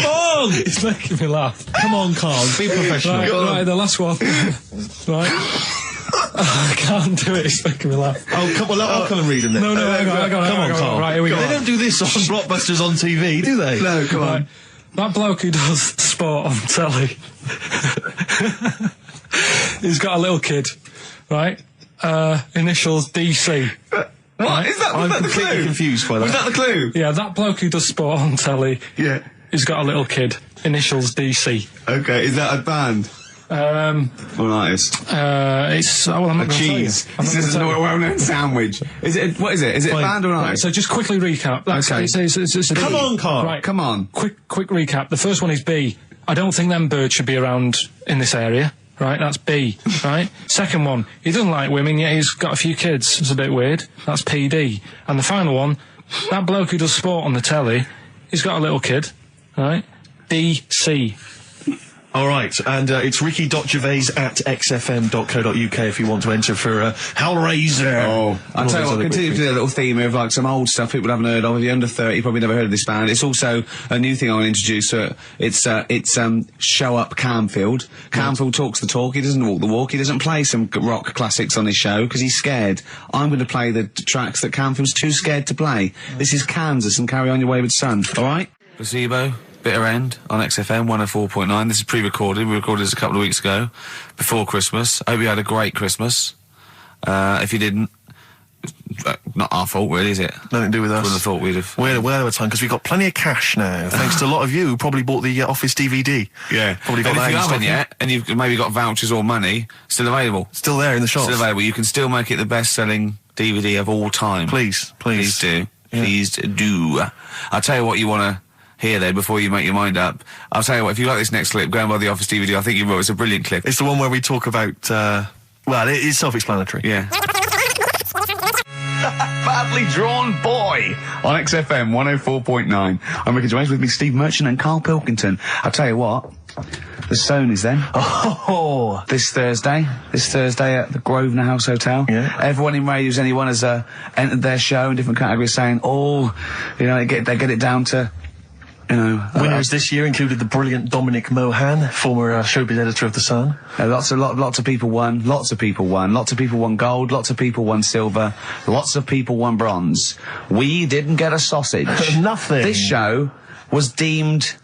on! It's making me laugh. Come on, Carl. Be professional. Right, the last one. Right. I can't do it. It's making me laugh. Oh, come on. I'll come and read them then. No, hang on, Come on, Carl. Right, here we go. They don't do this on Blockbusters on TV, do they? No, come on. Right. That bloke who does sport on telly. He's got a little kid, right? Initials DC. What? Is that, was I'm that the completely clue? confused by that. Was that the clue? Yeah, that bloke who does sport on telly. Yeah. He's got a little kid. Initials DC. Okay, is that a band? Or an artist? It's well, I'm not going to tell you. Cheese. I'm not This gonna is tell a you. well-known sandwich. Is it? What is it? Is it a band or an Right, artist? so just quickly recap. That's, Okay. it's a Come B. on, Carl. Right, Come on. quick recap. The first one is B. I don't think them birds should be around in this area. Right, that's B. Right. Second one, he doesn't like women, yet he's got a few kids. It's a bit weird. That's PD. And the final one, that bloke who does sport on the telly, he's got a little kid. Right. DC. All right, and it's ricky.gervais@xfm.co.uk if you want to enter for Hellraiser. Oh, I'll And all tell you those what, other continue quick to do a little theme of like some old stuff people haven't heard of. If you're under 30, you probably never heard of this band. It's also a new thing I want to introduce. It's Show Up Camfield. Camfield talks the talk, he doesn't walk the walk, he doesn't play some rock classics on his show because he's scared. I'm going to play the tracks that Camfield's too scared to play. This is Kansas and Carry On Your Wayward Son, alright? Placebo. Bitter End on XFM 104.9. This is pre-recorded. We recorded this a couple of weeks ago, before Christmas. I hope you had a great Christmas. If you didn't, not our fault, really, is it? Nothing to do with us. Wouldn't have thought we'd have. We're out of time because we've got plenty of cash now, thanks to a lot of you who probably bought the Office DVD. Yeah. Probably got And that if you in haven't stock. yet, and you've maybe got vouchers or money, still available. Still there in the shops. Still available. You can still make it the best-selling DVD of all time. Please. Please do. Yeah. Please do. I'll tell you what you want to hear there before you make your mind up. I'll tell you what, if you like this next clip, go and buy the Office DVD. I think you will. It's a brilliant clip. It's the one where we talk about, well, it is self-explanatory. Yeah. Badly Drawn Boy on XFM 104.9. I'm Ricky Gervais, with me Steve Merchant and Karl Pilkington. I'll tell you what, the Stoney's then. Oh, This Thursday at the Grosvenor House Hotel. Yeah. Everyone in Radio's Anyone has entered their show in different categories saying, oh, you know, they get it down to, you know... winners this year included the brilliant Dominic Mohan, former showbiz editor of The Sun. Lots of people won. Lots of people won gold. Lots of people won silver. Lots of people won bronze. We didn't get a sausage. Nothing. This show was deemed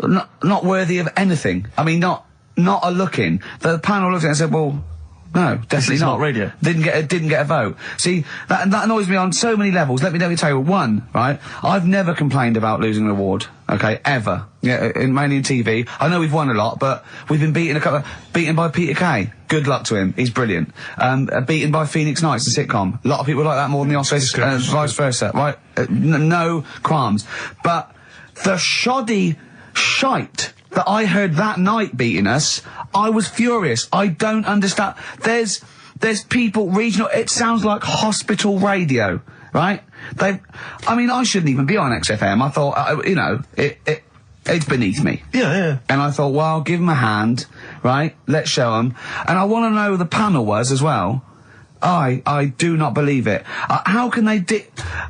not worthy of anything. I mean, not a looking. The panel looked at it and said, well, No, definitely It's not. not radio. Didn't get a vote. See, that annoys me on so many levels. Let me tell you. One, right? I've never complained about losing an award. Okay, ever. Yeah, mainly in TV. I know we've won a lot, but we've been beaten by Peter Kay. Good luck to him. He's brilliant. Beaten by Phoenix Nights, the sitcom. A lot of people like that more than the Oscars, vice versa. Right? No qualms. But the shoddy shite that I heard that night beating us, I was furious. I don't understand. There's people regional. It sounds like hospital radio, right? I mean, I shouldn't even be on XFM. I thought, it's beneath me. Yeah. And I thought, well, give them a hand, right? Let's show them. And I want to know who the panel was as well. I do not believe it. How can they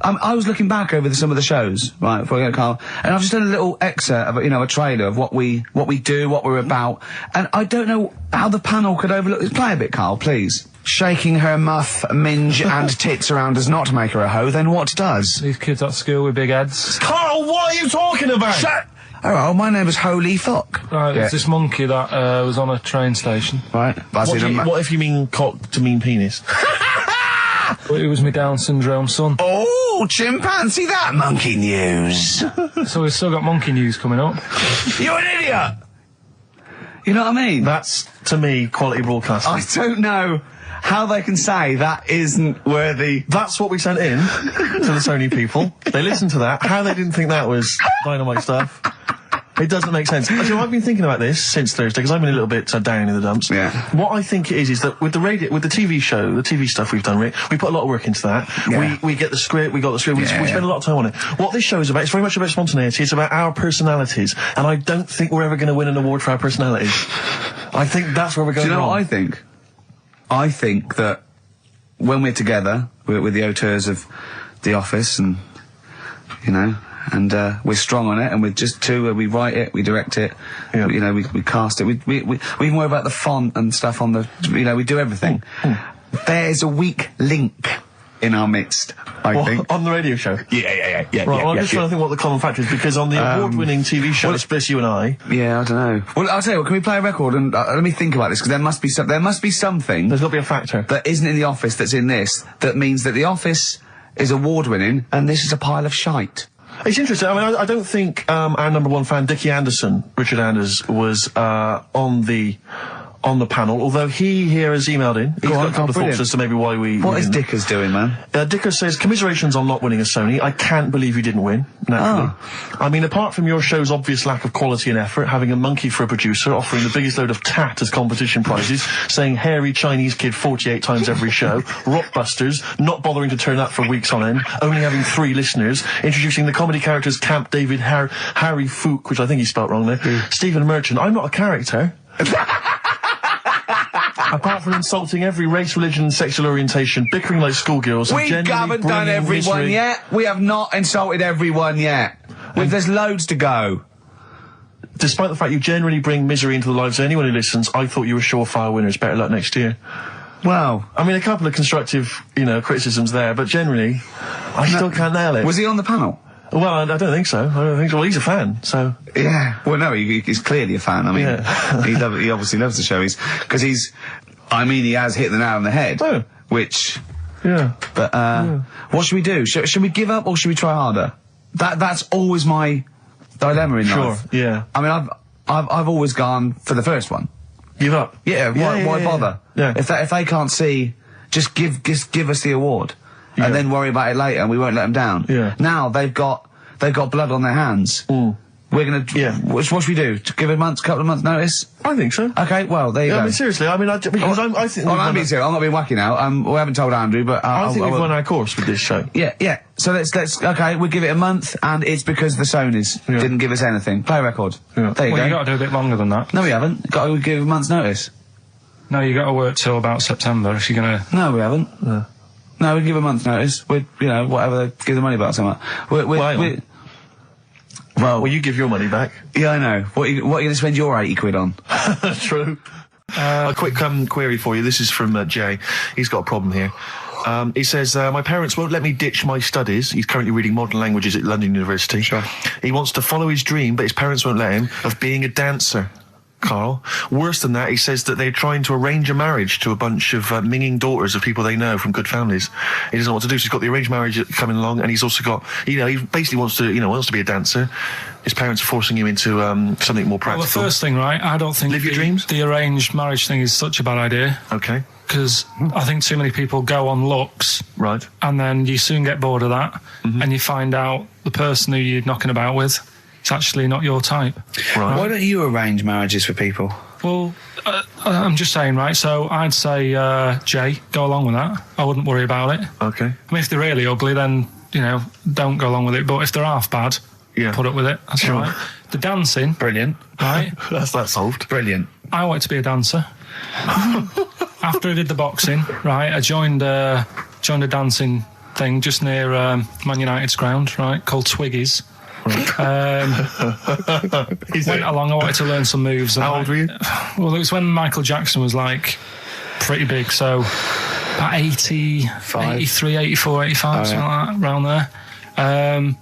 I was looking back over some of the shows, right, before I go to Carl, and I've just done a little excerpt of, a trailer of what we do, what we're about, and I don't know how the panel could overlook this. Play a bit, Carl, please. Shaking her muff, minge and tits around does not make her a hoe, then what does? These kids at school with big heads. Carl, what are you talking about? Shut! Oh, my name is Holy Fuck. Right, Yeah. there's this monkey that was on a train station. Right. What if you mean cock to mean penis? It was my Down syndrome son. Oh, chimpanzee, that monkey news. So we've still got monkey news coming up. You're an idiot! You know what I mean? That's, to me, quality broadcasting. I don't know how they can say that isn't worthy. That's what we sent in to the Sony people. They listened to that. How they didn't think that was dynamite stuff. It doesn't make sense. Actually, I've been thinking about this since Thursday, because I've been a little bit down in the dumps. Yeah. What I think it is that with the TV show, the TV stuff we've done, Rick, we put a lot of work into that. Yeah. We get the script, we got the script, we spend a lot of time on it. What this show is about, it's very much about spontaneity, it's about our personalities, and I don't think we're ever going to win an award for our personalities. I think that's where we're going Do you know wrong. what I think? I think that when we're together, we're the auteurs of The Office, and, and we're strong on it, and we're just two, we write it, we direct it, we cast it, we even worry about the font and stuff on the, we do everything. There's a weak link in our midst, I think. On the radio show? Yeah. Right, well, I'm just trying to think what the common factor is, because on the award-winning TV show, it's Bliss You and I. Yeah, I don't know. Well, I'll tell you what, can we play a record and let me think about this, because there must be something There's got to be a factor. that isn't in The Office that's in this, that means that The Office is award-winning and this is a pile of shite. It's interesting. I mean, I don't think our number one fan, Dickie Anderson, Richard Anders, was on the panel, although he here has emailed in. He's got a couple of thoughts as to maybe why we... What is Dickers doing, man? Dickers says, commiserations on not winning a Sony. I can't believe you didn't win, naturally. I mean, apart from your show's obvious lack of quality and effort, having a monkey for a producer, offering the biggest load of tat as competition prizes, saying hairy Chinese kid 48 times every show, Rockbusters, not bothering to turn up for weeks on end, only having 3 listeners, introducing the comedy characters Camp David, Harry Fook, which I think he spelt wrong there, Stephen Merchant. I'm not a character. Apart from insulting every race, religion and sexual orientation, bickering like schoolgirls... We haven't done everyone yet. We have not insulted everyone yet. There's loads to go. Despite the fact you generally bring misery into the lives of anyone who listens, I thought you were surefire winners. Better luck next year. Well, I mean, a couple of constructive, criticisms there, but generally, I still can't nail it. was he on the panel? Well, I don't think so. Well, he's a fan, so... Yeah. Well, no, he's clearly a fan. I mean, Yeah. he obviously loves the show. He has hit the nail on the head. Oh. Which... Yeah. But, what should we do? Should we give up or should we try harder? That's always my dilemma in life. Sure, yeah. I mean, I've always gone for the first one. Give up. Yeah, why bother? Yeah. If they can't see, just give us the award. Yeah. And then worry about it later and we won't let them down. Yeah. Now they've got blood on their hands. We're gonna... Yeah. What should we do? Give a couple of months notice? I think so. Okay, well, there you go. I mean, seriously, I think... I think I'm being serious. I'm not being wacky now. We haven't told Andrew, but... I think we've won our course with this show. Yeah. So let's... Okay, we'll give it a month, and it's because the Sonys didn't give us anything. Play a record. Yeah. There you go. You got to do a bit longer than that. No, we haven't. Got to give a month's notice. No, you got to work till about September if you're gonna. No, we haven't. No, we give a month's notice. We're, whatever they give the money back, something. Well, you give your money back. Yeah, I know. What are you going to spend your 80 quid on? True. A quick query for you. This is from Jay. He's got a problem here. He says, my parents won't let me ditch my studies. He's currently reading modern languages at London University. Sure. He wants to follow his dream, but his parents won't let him, of being a dancer. Carl. Worse than that, he says that they're trying to arrange a marriage to a bunch of minging daughters of people they know from good families. He doesn't know what to do, so he's got the arranged marriage coming along, and he's also got, he basically wants to be a dancer. His parents are forcing him into something more practical. Well, the first thing, right, I don't think Live your dreams? The arranged marriage thing is such a bad idea. Okay. Because I think too many people go on looks. Right. And then you soon get bored of that, and you find out the person who you're knocking about with is actually not your type. Right. Why don't you arrange marriages for people? Well, I'm just saying, right, so I'd say, Jay, go along with that. I wouldn't worry about it. Okay. I mean, if they're really ugly, then, don't go along with it. But if they're half bad, put up with it. That's all right. The dancing. Brilliant. Right? That's that solved. Brilliant. I wanted to be a dancer. After I did the boxing, right, I joined a dancing thing just near Man United's ground, right, called Twiggies. Went along, I wanted to learn some moves. How old were you? Well, it was when Michael Jackson was, pretty big, so about 85, 83, 84, 85, something like that, around there.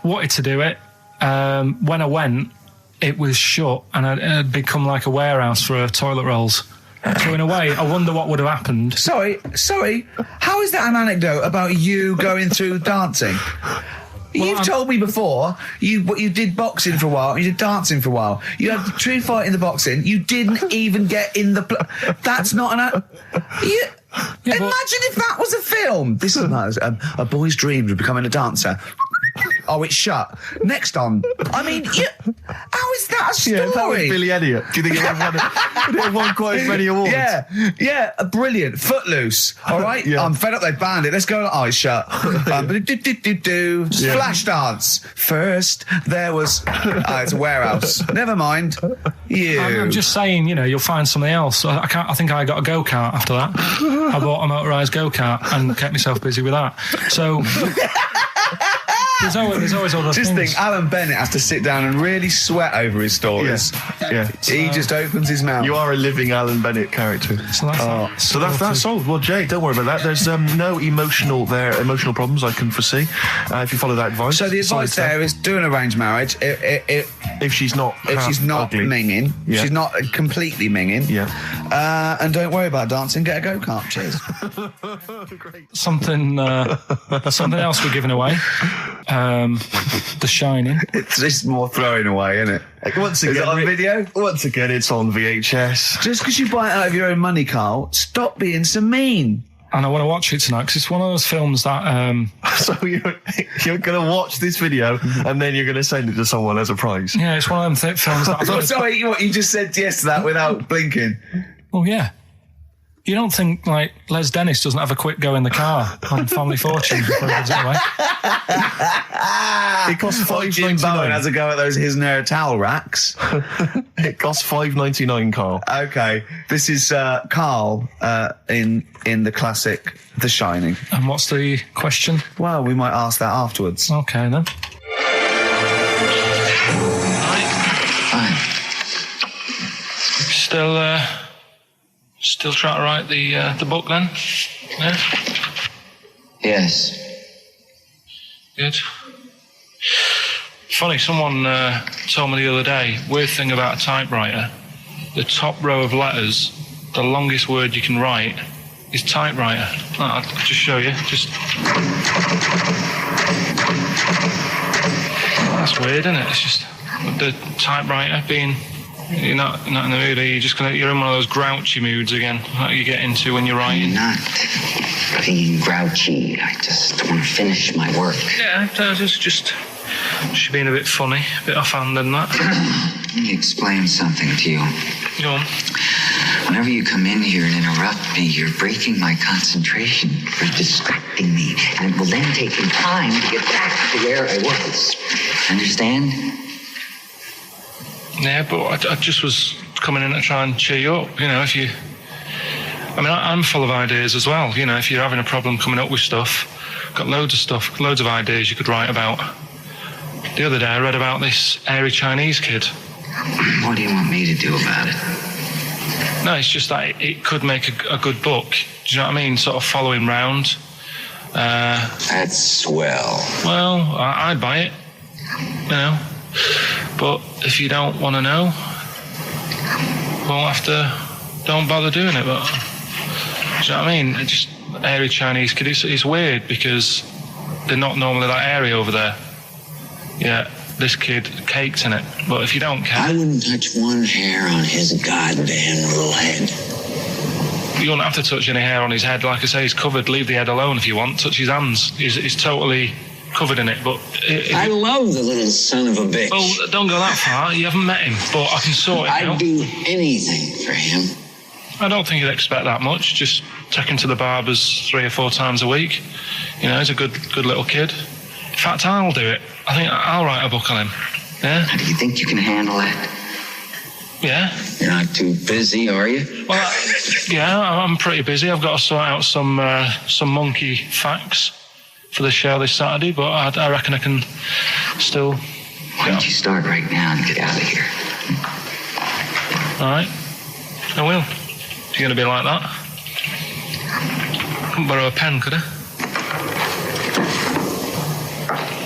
Wanted to do it. When I went, it was shut, and it had become like a warehouse for toilet rolls. So in a way, I wonder what would have happened. Sorry. How is that an anecdote about you going through dancing? You've told me before you did boxing for a while, you did dancing for a while. You had a true fight in the boxing. You didn't even get in the. That's not an. Imagine if that was a film. This is nice. A boy's dream of becoming a dancer. Oh, it's shut. Next on. I mean, how is that a story? Yeah, that was Billy Elliot. Do you think it won quite as many awards? Yeah, brilliant. Footloose. All right, I'm fed up. They banned it. Let's go. Eyes shut. Flash dance. First, there was. It's a warehouse. Never mind. I'm just saying, you'll find something else. I think I got a go-kart after that. I bought a motorised go-kart and kept myself busy with that. So. There's always other things. Just think, Alan Bennett has to sit down and really sweat over his stories. Yeah. He just opens his mouth. You are a living Alan Bennett character. So that's solved. Well, Jay, don't worry about that. There's no emotional problems I can foresee if you follow that advice. So the advice there is do an arranged marriage. If she's not ugly. minging, she's not completely minging. Yeah. And don't worry about dancing. Get a go-kart. Cheers. Great. Something else we're giving away. The Shining. It's just more throwing away, isn't it? Once again, is it on video? Once again, it's on VHS. Just because you buy it out of your own money, Carl, stop being so mean. And I want to watch it tonight because it's one of those films that. So you're going to watch this video and then you're going to send it to someone as a prize. Yeah, it's one of them films that. Sorry, what you just said yes to that without blinking. Well, yeah. You don't think, Les Dennis doesn't have a quick go in the car on Family Fortune before he gives it away? It costs $5.99. Jim Bowen has a go at those his and her towel racks. It costs $5.99, Carl. Okay, this is Carl in the classic The Shining. And what's the question? Well, we might ask that afterwards. Okay, then. Still trying to write the book then? Yeah? Yes. Good. Funny, someone told me the other day, weird thing about a typewriter, the top row of letters, the longest word you can write is typewriter. I'll just show you. That's weird, isn't it? It's just the typewriter being... You're not in the mood, are you? You're in one of those grouchy moods again, like you get into when you're writing. I'm not being grouchy. I just want to finish my work. Yeah, just being a bit funny, a bit offhand and that. Let me explain something to you. Go on. Whenever you come in here and interrupt me, you're breaking my concentration. You're distracting me. And it will then take me time to get back to where I was. Understand? Yeah, but I just was coming in to try and cheer you up, if you... I mean, I'm full of ideas as well, if you're having a problem coming up with stuff, got loads of ideas you could write about. The other day I read about this airy Chinese kid. What do you want me to do about it? No, it's just that it could make a good book. Do you know what I mean? Sort of following round. That's swell. Well, I'd buy it, But if you don't want to know... won't have to, don't bother doing it. But, do you know what I mean? It's just hairy Chinese kid. It's weird because they're not normally that hairy over there. Yeah, this kid caked in it. But if you don't care... I wouldn't touch one hair on his goddamn little head. You don't have to touch any hair on his head. Like I say, he's covered. Leave the head alone if you want. Touch his hands. He's totally covered in it. But I love the little son of a bitch. Well, don't go that far. You haven't met him. But I can sort it out. I'd do anything for him. I don't think he'd expect that much. Just take him to the barbers 3 or 4 times a week. You know, he's a good little kid. In fact, I'll do it. I think I'll write a book on him. Yeah? Now, do you think you can handle that? Yeah. You're not too busy, are you? Well, yeah, I'm pretty busy. I've got to sort out some monkey facts for the show this Saturday, but I reckon I can still... Why don't you start right now and get out of here? All right. I will. If you're going to be like that. Couldn't borrow a pen, could I?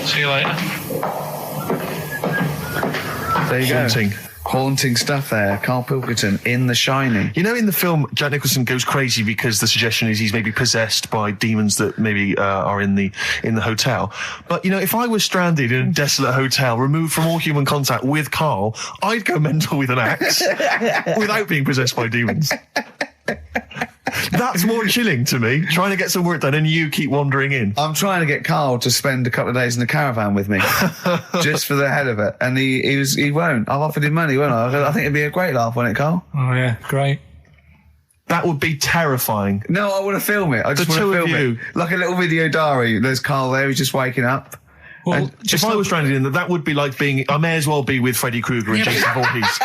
See you later. There you go. Haunting stuff there. Karl Pilkington in The Shining. You know, in the film, Jack Nicholson goes crazy because the suggestion is he's maybe possessed by demons that maybe are in the hotel. But, you know, if I was stranded in a desolate hotel, removed from all human contact with Karl, I'd go mental with an axe without being possessed by demons. That's more chilling to me, trying to get some work done and you keep wandering in. I'm trying to get Karl to spend a couple of days in the caravan with me, just for the head of it. And he won't. I've offered him money, won't I? I think it'd be a great laugh, wouldn't it, Karl? Oh, yeah, great. That would be terrifying. No, I want to film it. I just want to film it. Like a little video diary. There's Karl there, he's just waking up. Well, if I was stranded in that would be like being... I may as well be with Freddy Krueger and Jason Voorhees.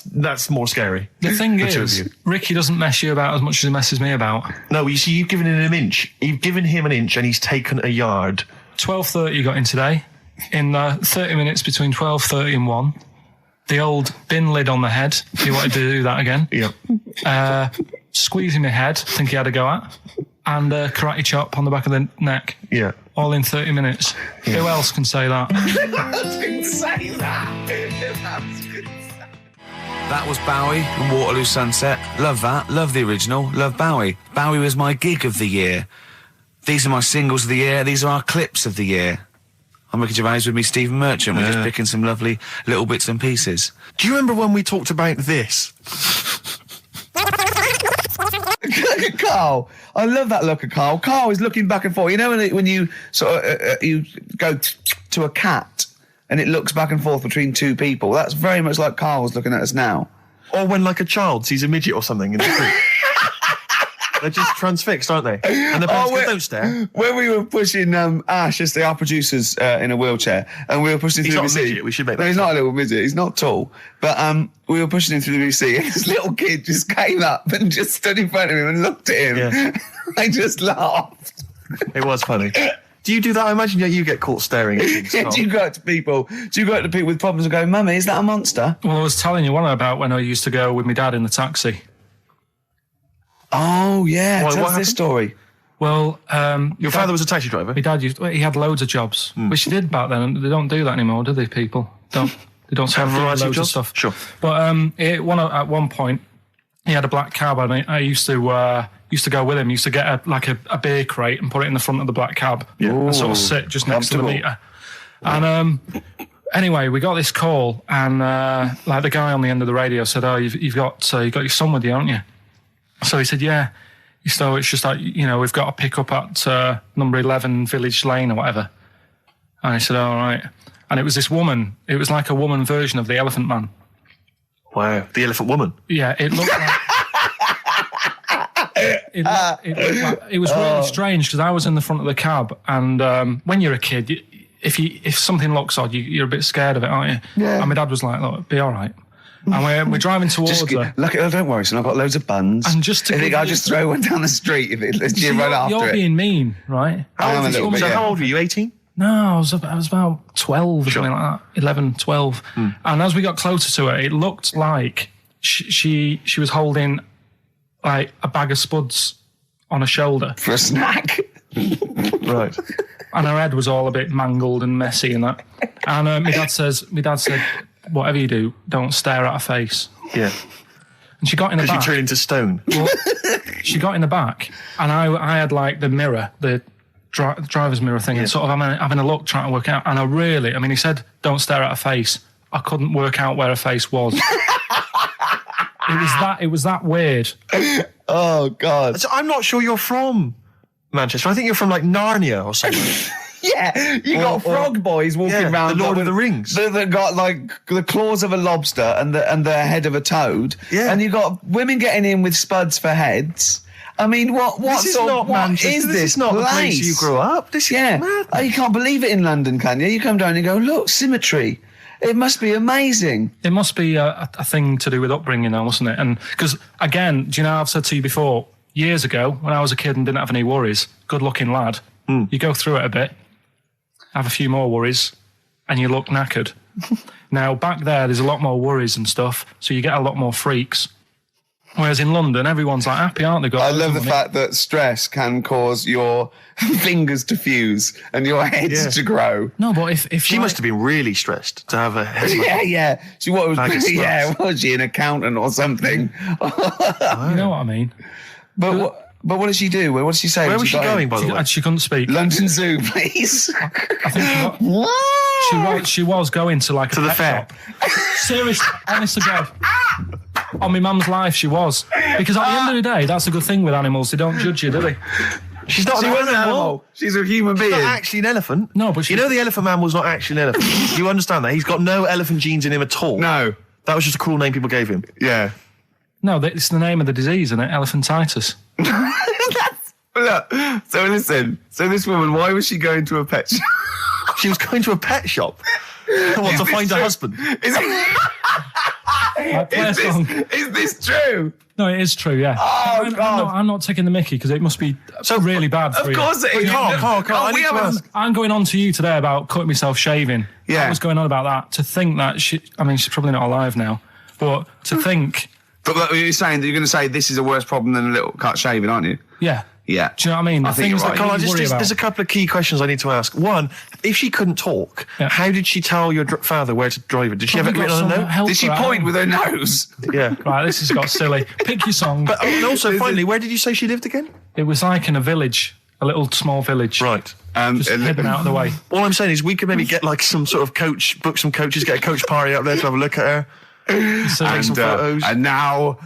That's more scary. The thing is, Ricky doesn't mess you about as much as he messes me about. No, you see, you've given him an inch. You've given him an inch and he's taken a yard. 12:30 you got in today. In 30 minutes between 12:30 and 1. The old bin lid on the head. He wanted to do that again. Yeah. Squeezing my head, think he had a go at. And karate chop on the back of the neck. Yeah. All in 30 minutes. Yeah. Who else can say that? Who else can say that? That was Bowie and Waterloo Sunset. Love that. Love the original. Love Bowie. Bowie was my gig of the year. These are my singles of the year. These are our clips of the year. I'm Ricky Gervais with me, Stephen Merchant. We're just picking some lovely little bits and pieces. Do you remember when we talked about this? Look at Karl. I love that look at Karl. Karl is looking back and forth. You know when you sort of you go to a cat and it looks back and forth between two people? That's very much like Karl's looking at us now. Or when like a child sees a midget or something in the street. They're just transfixed, aren't they? And the parents go, don't stare. When we were pushing Ash, as our producers, in a wheelchair, and we were pushing him through the VC. He's not a midget, we should make that. No, he's not a little midget. He's not tall. But we were pushing him through the VC, and this little kid just came up and just stood in front of him and looked at him. Yeah. I just laughed. It was funny. Do you do that? I imagine you get caught staring at things. Yeah, do you go up to people with problems and go, Mummy, is that a monster? Well, I was telling you one about when I used to go with my dad in the taxi. Oh, yeah. Tell us this story. Well, your father was a taxi driver? My dad he had loads of jobs, which he did back then, and they don't do that anymore, do they, people? They don't have loads of stuff. Sure. But at one point, he had a black cab, and I used to go with him. Used to get a beer crate and put it in the front of the black cab, and sort of sit just next to the meter. And anyway, we got this call, and the guy on the end of the radio said, "Oh, you've got your son with you, haven't you?" So he said, "Yeah." So it's just like, we've got to pick up at number 11 Village Lane or whatever. And I said, all right. And it was this woman. It was like a woman version of the Elephant Man. Wow, the Elephant Woman. Yeah, it looked like... it was really strange because I was in the front of the cab, and when you're a kid, if something looks odd, you're a bit scared of it, aren't you? Yeah. And my dad was like, look, be all right. And we're driving towards her. Look, don't worry, son, I've got loads of buns. And just to I'll just throw one down the street if you run after it. You're being mean, right? I am a little bit, How old were you, 18? No, I was about 12 or something like that. 11, 12. And as we got closer to her, it looked like she was holding like a bag of spuds on her shoulder. For a snack. Right. And her head was all a bit mangled and messy and that. And my dad said, whatever you do, don't stare at her face. Yeah. And she got in the back. She turned into stone. Well, she got in the back, and I had like the mirror, the driver's mirror thing, and sort of having a look, trying to work out. And he said, don't stare at her face. I couldn't work out where her face was. It was that weird. Oh, God. So I'm not sure you're from Manchester. I think you're from, like, Narnia or something. Yeah, you got frog boys walking around. The Lord of the Rings. That got, like, the claws of a lobster and the head of a toad. Yeah. And you got women getting in with spuds for heads. I mean, what is not the place you grew up. This is mad. Oh, you can't believe it in London, can you? You come down and go, look, symmetry. It must be amazing. It must be a thing to do with upbringing now, mustn't it? And because, again, do you know, I've said to you before, years ago, when I was a kid and didn't have any worries, good-looking lad, you go through it a bit, have a few more worries, and you look knackered. Now, back there's a lot more worries and stuff, so you get a lot more freaks. Whereas in London, everyone's like happy, aren't they? I love the fact that stress can cause your fingers to fuse and your heads to grow. No, but if she must have been really stressed to have a head. Yeah. She was she an accountant or something? You know what I mean? But what did she do? What did she say? Where was she going, by the way? She couldn't speak. London Zoo, please. I think she was going to like to the fair. Shop. Seriously, honest to God. On my mum's life, she was. Because at the end of the day, that's a good thing with animals. They don't judge you, do they? She wasn't an animal. She's a human being. She's not actually an elephant. No, but you know the Elephant Man was not actually an elephant. You understand that? He's got no elephant genes in him at all. No. That was just a cruel name people gave him. Yeah. No, it's the name of the disease, isn't it? Elephantitis. Look, so listen. So this woman, why was she going to a pet shop? She was going to a pet shop. To find a husband. Is this true? No, it is true, yeah. Oh, God. I'm not taking the mickey because it must be so really bad for you. Of course it is. Carl, I'm going on to you today about cutting myself shaving. Yeah. I was going on about that. To think that she's probably not alive now, but to think... But you're saying that you're going to say this is a worse problem than a little cut shaving, aren't you? Yeah. Yeah. Do you know what I mean? I think you're right. Carl, there's a couple of key questions I need to ask. One, if she couldn't talk, how did she tell your father where to drive it? Did she have it written on a note? Did she point with her nose? Yeah. Right, this has got silly. Pick your song. But also, finally, where did you say she lived again? It was like in a village, a little small village. Right. Just hidden out of the way. All I'm saying is we could maybe get like some sort of coach, book some coaches, get a coach party up there to have a look at her. Make some photos. And now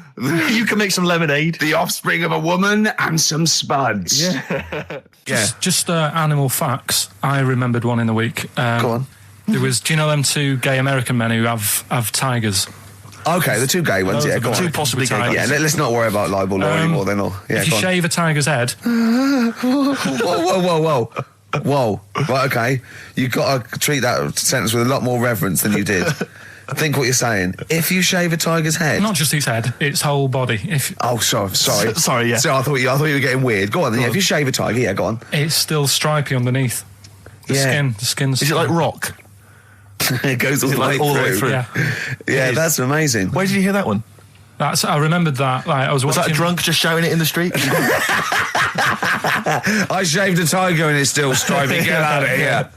you can make some lemonade. The offspring of a woman and some spuds. Yeah. Just animal facts. I remembered one in the week. Go on. There was, do you know them two gay American men who have tigers? Okay, the two gay ones, Those go on. Two possibly gay guys. Yeah, let's not worry about libel law anymore then. If you shave a tiger's head... Whoa. Right, okay. You've got to treat that sentence with a lot more reverence than you did. Think what you're saying. If you shave a tiger's head... Not just his head, its whole body. Sorry. Sorry, yeah. So I thought you were getting weird. Go on then. If you shave a tiger, go on. It's still stripy underneath. The skin's... Is it like rock? It goes all the way through. Yeah, that's amazing. Where did you hear that one? I remembered that. Like, was that a drunk just shouting it in the street? I shaved a tiger and it's still stripy. Get out of here.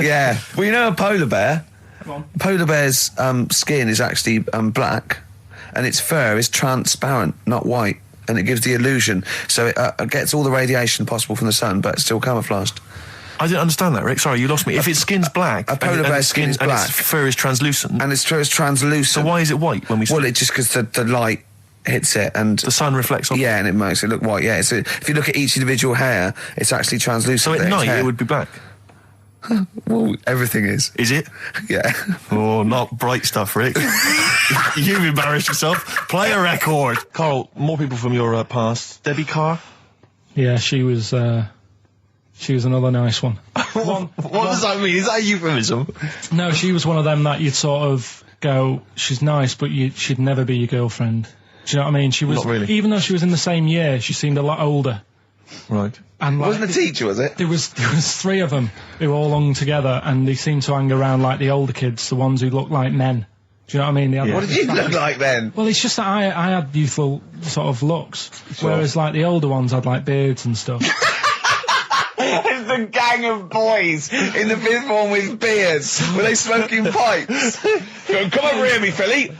Yeah. Well, you know a polar bear? Polar bear's skin is actually black, and its fur is transparent, not white, and it gives the illusion. So it gets all the radiation possible from the sun, but it's still camouflaged. I didn't understand that, Rick. Sorry, you lost me. If its skin's black, a polar bear's skin is black, and its fur is translucent, and its fur is translucent. So why is it white when we? Well, it's just because the light hits it and the sun reflects on it. Yeah, and it makes it look white. Yeah, so if you look at each individual hair, it's actually translucent. So at night it would be black. Well, everything is. Is it? Yeah. Oh, not bright stuff, Rick. You've embarrassed yourself. Play a record. Carl, more people from your past. Debbie Carr? Yeah, she was another nice one. What does that mean? Is that a euphemism? No, she was one of them that you'd sort of go, she's nice, but she'd never be your girlfriend. Do you know what I mean? She was, not really. Even though she was in the same year, she seemed a lot older. Right. And it wasn't a teacher, was it? There was three of them who all hung together, and they seemed to hang around like the older kids, the ones who looked like men. Do you know what I mean? What did you look like then? Well, it's just that I had youthful sort of looks, whereas like the older ones had like beards and stuff. It's the gang of boys in the fifth form with beards. Were they smoking pipes? Go, come over here, me filly.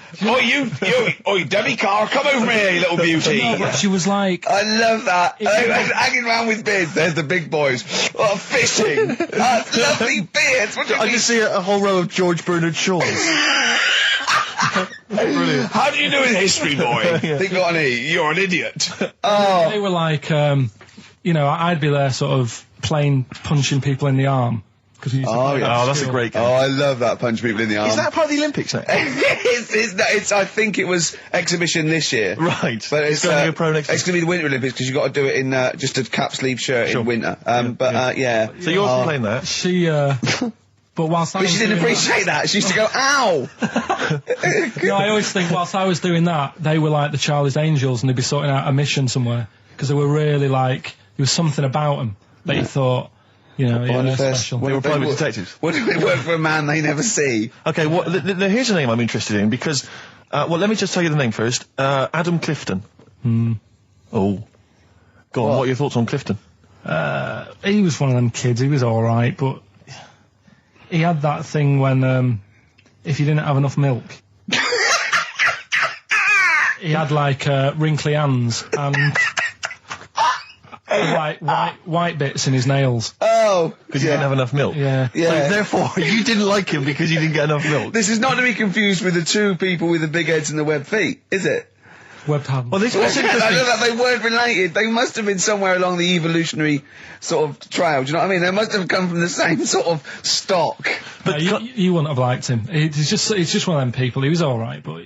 Oi, Debbie Carr, come over here, you little beauty. No, but she was like, I love that. They were hanging around with beards. There's the big boys. Oh, fishing. That's lovely beards. What do you I mean? just see a whole row of George Bernard Shaws. Brilliant. How do you do in history, boy? Think on E. You're an idiot. Oh. they were like, you know, I'd be there sort of playing punching people in the arm. Cause we used to play that at that's a school. great game. Oh, I love that, punch people in the arm. Is that part of the Olympics now? it's, I think it was exhibition this year. Right. But it's going to be a pro next It's going to be the Winter Olympics because you've got to do it in just a cap sleeve shirt in winter. Yeah. So you're also playing that? She, but whilst I But was she didn't doing appreciate that. She used to go, ow! No, I always think whilst I was doing that, they were like the Charlie's Angels and they'd be sorting out a mission somewhere. Because they were really like, there was something about them that you thought, you know, yeah, they're special. They were private detectives. What do they work for a man they never see? Okay, well, here's a name I'm interested in because, well, let me just tell you the name first. Adam Clifton. Oh. Go on, what are your thoughts on Clifton? He was one of them kids, he was alright, but he had that thing when, if you didn't have enough milk. He had like, wrinkly hands and like white bits in his nails. Oh! Because you didn't have enough milk? Yeah. Yeah. So therefore, you didn't like him because you didn't get enough milk? This is not to be confused with the two people with the big heads and the webbed feet, is it? Webbed hands. Well, this was I interesting. know that they weren't related. They must have been somewhere along the evolutionary sort of trail. Do you know what I mean? They must have come from the same sort of stock. But you wouldn't have liked him. It's just one of them people. He was alright, but...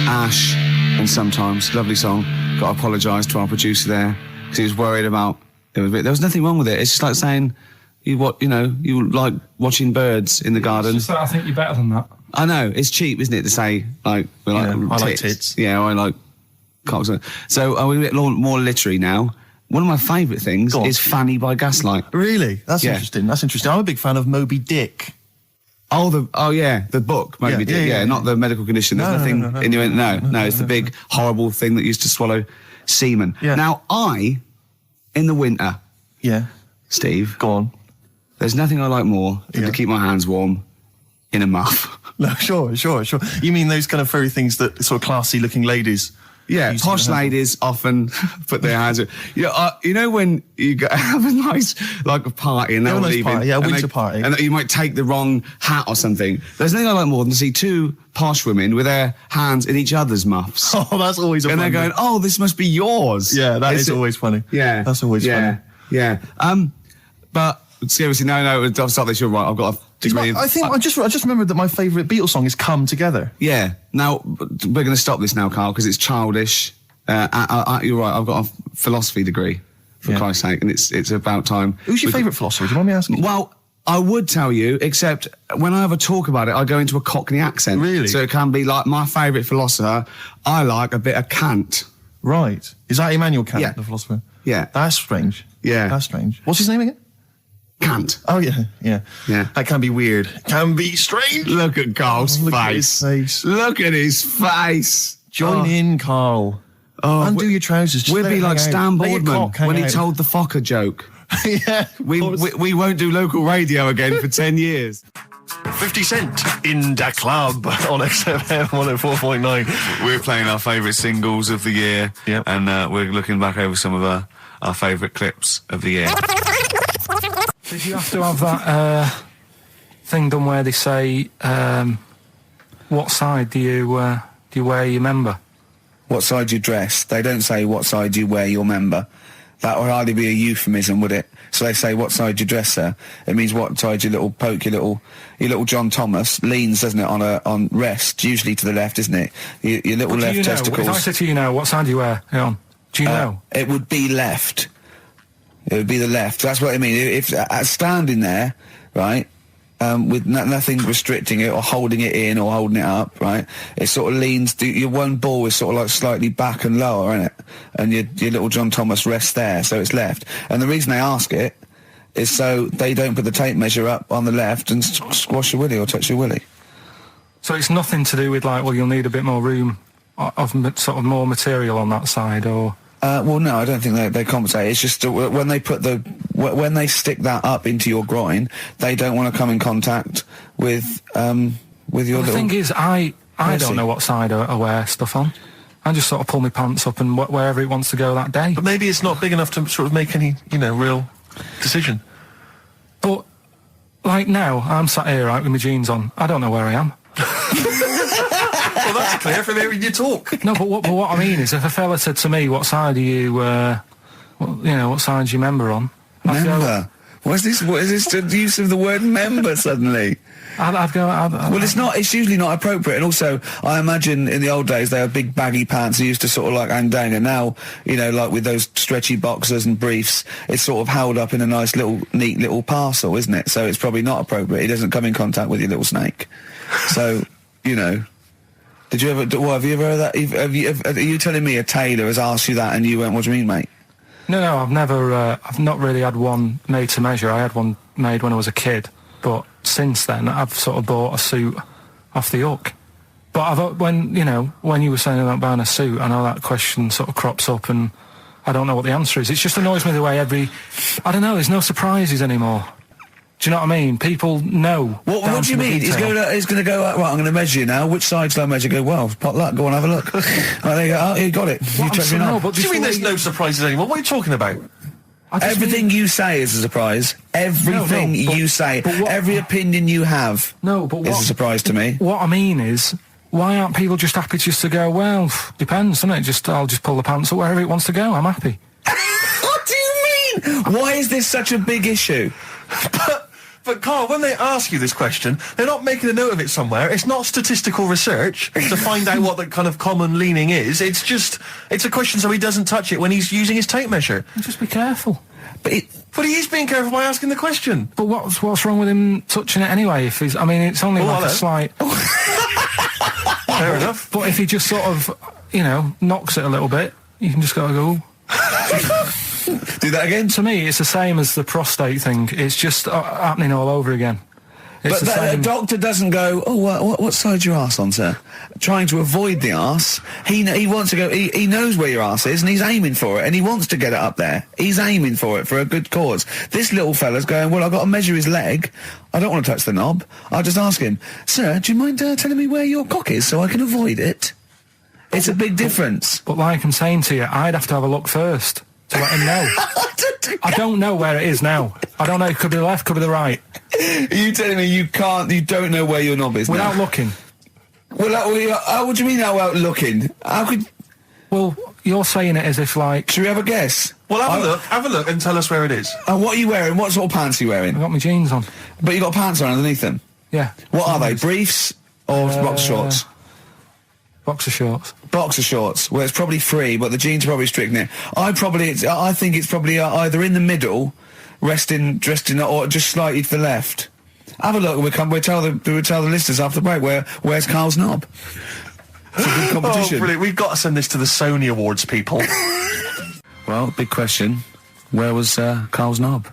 Ash, and sometimes, lovely song. Got to apologise to our producer there, because he was worried about, there was nothing wrong with it. It's just like saying, you like watching birds in the garden. It's just that I think you're better than that. I know, it's cheap, isn't it, to say, like, we like I like tits. Yeah, I like cocks. So, we're a bit more literary now. One of my favourite things is Fanny by Gaslight. Really? That's Yeah. interesting. That's interesting. I'm a big fan of Moby Dick. Oh yeah, the book, Moby Dick, yeah, not the medical condition. There's nothing innuendo. No, it's the big horrible thing that used to swallow semen. Yeah. Now, in the winter, Yeah. Steve, Go on. there's nothing I like more than to keep my hands warm in a muff. No, sure. You mean those kind of furry things that sort of classy-looking ladies? Yeah, use posh to have? ladies often put their hands. You know when you have a nice like a party and they're Yeah, all a nice leaving, party, yeah, a and winter party. and you might take the wrong hat or something. There's nothing I like more than to see two posh women with their hands in each other's muffs, Oh, that's always a and fun they're going, "Oh, this must be yours." Yeah, that It's is always funny. Yeah, That's always funny. Yeah. But seriously, no, I'll stop this. You're right. I've got a degree. I think I just remembered that my favourite Beatles song is "Come Together." Yeah. Now we're going to stop this now, Carl, because it's childish. You're right. I've got a philosophy degree, for Christ's sake, and it's about time. Who's your favourite philosopher? Do you mind me asking? Well, I would tell you, except when I have a talk about it, I go into a Cockney accent. Really? So it can be like my favourite philosopher. I like a bit of Kant. Right. Is that Immanuel Kant, Yeah. the philosopher? Yeah. That's strange. Yeah. That's strange. What's his name again? Kant. Oh, yeah. Yeah. That can be weird. Can be strange. Look at Carl's Look at face. his face. Look at his face. Join in, Carl. Undo your trousers. Just We'll let be it like hang out. Stan Let your Boardman cock hang when he out. told the Fokker joke. Yeah. We won't do local radio again for 10 years. 50 Cent in the club on XFM 104.9. We're playing our favourite singles of the year. Yep. And we're looking back over some of our favourite clips of the year. Did you have to have that thing done where they say, what side do you wear your member? What side you dress? They don't say what side you wear your member. That would hardly be a euphemism, would it? So they say what side you dress, sir. It means what side your little poke, your little John Thomas leans, doesn't it, on rest, usually to the left, isn't it? Your little Do left you know, testicles. if I said to you now, what side do you wear? Hang on. Do you know? It would be left. It would be the left. That's what I mean. If standing there, right, with nothing restricting it or holding it in or holding it up, right, it sort of leans. Your one ball is sort of like slightly back and lower, isn't it? And your little John Thomas rests there, so it's left. And the reason they ask it is so they don't put the tape measure up on the left and squash your willy or touch your willy. So it's nothing to do with like, well, you'll need a bit more room of sort of more material on that side, or Well, no, I don't think they compensate. It's just when they put when they stick that up into your groin, they don't want to come in contact with your little... The thing is, I don't know what side I wear stuff on. I just sort of pull my pants up and wherever it wants to go that day. But maybe it's not big enough to sort of make any, real decision. But, like now, I'm sat here, right, with my jeans on. I don't know where I am. Well, that's clear from hearing you talk. No, but what I mean is, if a fella said to me, what side are you, what side do you member on? Member? What is this the use of the word member suddenly? I'd go... Well, it's usually not appropriate, and also, I imagine in the old days they had big baggy pants that used to sort of like hang down, and now, like with those stretchy boxers and briefs, it's sort of held up in a nice neat little parcel, isn't it? So it's probably not appropriate. It doesn't come in contact with your little snake. So, did you ever, have you ever heard that? Are you telling me a tailor has asked you that and you went, what do you mean, mate? No, I've never, I've not really had one made to measure. I had one made when I was a kid, but since then I've sort of bought a suit off the hook. But when you were saying about buying a suit, I know that question sort of crops up and I don't know what the answer is. It just annoys me the way I don't know, there's no surprises anymore. Do you know what I mean? People know. What do you mean? He's going to go, right, I'm going to measure you now. Which side shall I measure? Go, well, pot luck, go on, have a look. Right, there you go. Oh, you got it. You checked me out. What do you mean there's no surprises anymore? What are you talking about? Everything you say is a surprise. Everything you say, every opinion you have is a surprise to me. What I mean is, why aren't people just happy just to go, well, depends, doesn't it? I'll just pull the pants up wherever it wants to go. I'm happy. What do you mean? Why is this such a big issue? But Carl, when they ask you this question, they're not making a note of it somewhere. It's not statistical research to find out what the kind of common leaning is. It's a question so he doesn't touch it when he's using his tape measure. Just be careful. But he is being careful by asking the question. But what's wrong with him touching it anyway? It's only like a slight... Fair enough. But if he just sort of, knocks it a little bit, you can just go... Do that again? To me, it's the same as the prostate thing. It's just happening all over again. But the doctor doesn't go, oh, what side's your arse on, sir? Trying to avoid the arse. He wants to go, he knows where your arse is and he's aiming for it and he wants to get it up there. He's aiming for it for a good cause. This little fella's going, well, I've got to measure his leg. I don't want to touch the knob. I'll just ask him, sir, do you mind telling me where your cock is so I can avoid it? It's a big difference. But like I'm saying to you, I'd have to have a look first to let him know. I don't know where it is now. I don't know. It could be the left, could be the right. Are you telling me you don't know where your knob is without now? looking? Well, what do you mean without looking? How could... Well, you're saying it as if like... Should we have a guess? Well, have a look and tell us where it is. What are you wearing? What sort of pants are you wearing? I've got my jeans on. But you got pants on underneath them? Yeah. What are they? Briefs or boxer shorts? Boxer shorts. Boxer shorts. Well, it's probably free, but the jeans are probably strict in it. I think it's probably either in the middle, dressed in, or just slightly to the left. Have a look. We'll tell the listeners after the break where's Carl's knob. It's a good competition. Oh, brilliant! We've got to send this to the Sony Awards people. Well, big question. Where was Carl's knob?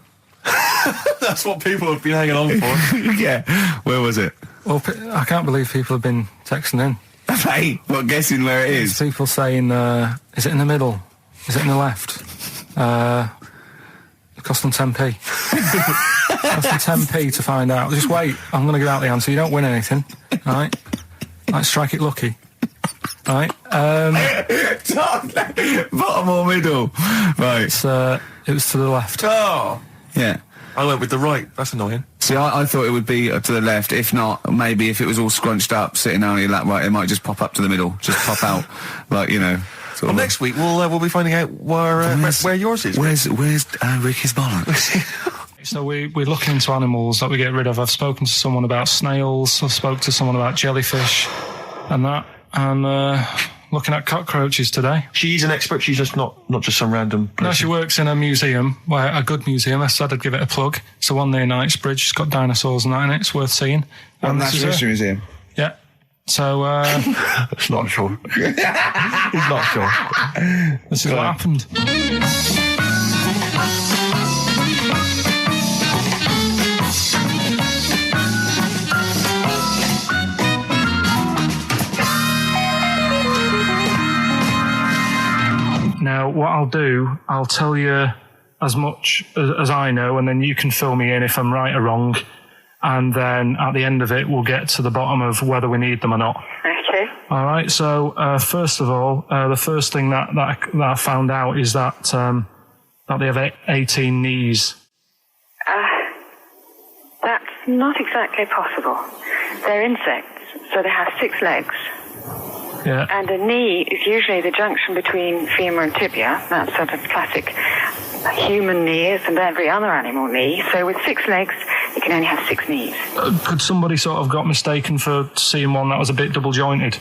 That's what people have been hanging on for. Yeah. Where was it? Well, I can't believe people have been texting in. Hey, what, guessing where it is? People saying, is it in the middle? Is it in the left? It cost them 10p. It cost them 10p to find out. Just wait, I'm going to give out the answer. You don't win anything, right? Like, strike it lucky. Right? Bottom or middle? Right. It was to the left. Oh! Yeah. I went with the right. That's annoying. See, I thought it would be to the left. If not, maybe if it was all scrunched up, sitting down on your lap, right, it might just pop up to the middle. Just pop out, like, Well, next week we'll be finding out where yours is. Where's Ricky's bollocks? So we're looking into animals that we get rid of. I've spoken to someone about snails. I've spoken to someone about jellyfish and that. And looking at cockroaches today. She's an expert. She's just not just some random person. No, she works in a museum, a good museum. I said I'd give it a plug. It's the one near Knightsbridge. It's got dinosaurs and that in it. It's worth seeing. Natural History Museum. Yeah. So, It's not sure. He's not sure. This is what happened. Now, what I'll do, I'll tell you as much as I know, and then you can fill me in if I'm right or wrong. And then at the end of it, we'll get to the bottom of whether we need them or not. Okay. All right. So first of all, the first thing that I found out is that they have 18 knees. That's not exactly possible. They're insects, so they have 6 legs. Yeah. And a knee is usually the junction between femur and tibia. That's sort of classic human knees and every other animal knee. So with 6 legs, you can only have 6 knees. Could somebody sort of got mistaken for seeing one that was a bit double jointed?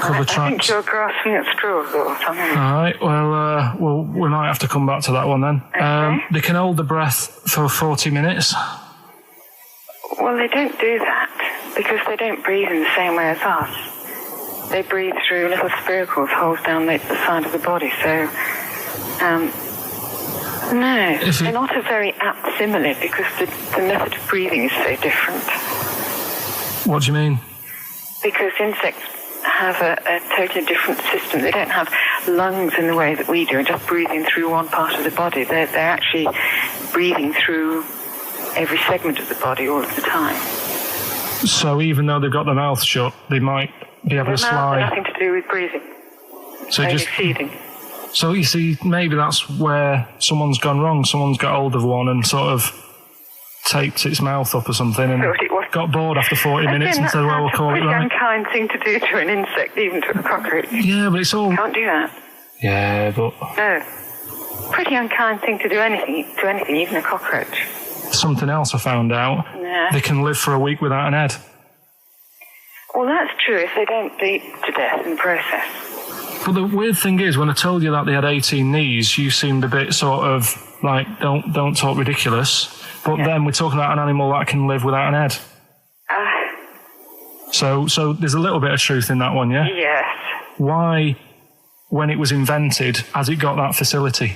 I think you're grasping at straws or something. All right. Well, we might have to come back to that one then. Okay. They can hold the breath for 40 minutes. Well, they don't do that because they don't breathe in the same way as us. They breathe through little spiracles, holes down the side of the body. So, no, they're not a very apt simile because the method of breathing is so different. What do you mean? Because insects have a totally different system. They don't have lungs in the way that we do and just breathing through one part of the body. They're actually breathing through every segment of the body all of the time. So even though they've got their mouth shut, they might be able to slide. Nothing to do with breathing. So only just feeding. So you see, maybe that's where someone's gone wrong. Someone's got hold of one and sort of taped its mouth up or something and got bored after 40 minutes and said, well, we'll call it right. It's a unkind thing to do to an insect, even to a cockroach. Yeah, but it's all... Can't do that. Yeah, but... No. Pretty unkind thing to do anything, even a cockroach. Something else I found out. Yeah. They can live for a week without an head. Well, that's true if they don't bleed to death in the process. But the weird thing is, when I told you that they had 18 knees, you seemed a bit sort of like, don't talk ridiculous. But then we're talking about an animal that can live without an head. So there's a little bit of truth in that one, yeah? Yes. Why, when it was invented, has it got that facility?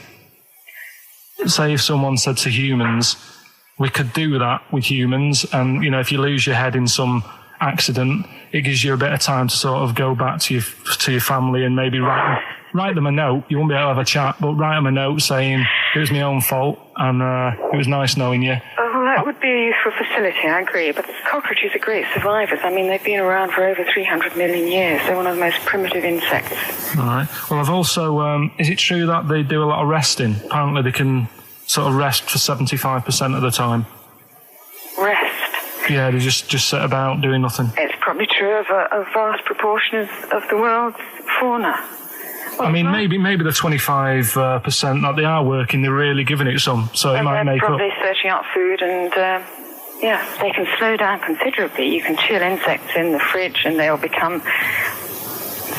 Say if someone said to humans, we could do that with humans, and, you know, if you lose your head in some accident, it gives you a bit of time to sort of go back to your family and maybe write them a note. You won't be able to have a chat, but write them a note saying it was my own fault and it was nice knowing you. Oh, well, that would be a useful facility, I agree. But cockroaches are great survivors. I mean, they've been around for over 300 million years. They're one of the most primitive insects. All right. Well, I've also... is it true that they do a lot of resting? Apparently they can sort of rest for 75% of the time. Rest? Yeah, they just sit about doing nothing. It's probably true of a vast proportion of the world's fauna. Well, I mean, maybe the 25% that they are working, they're really giving it some, so it might make up. They're probably searching out food and, they can slow down considerably. You can chill insects in the fridge and they'll become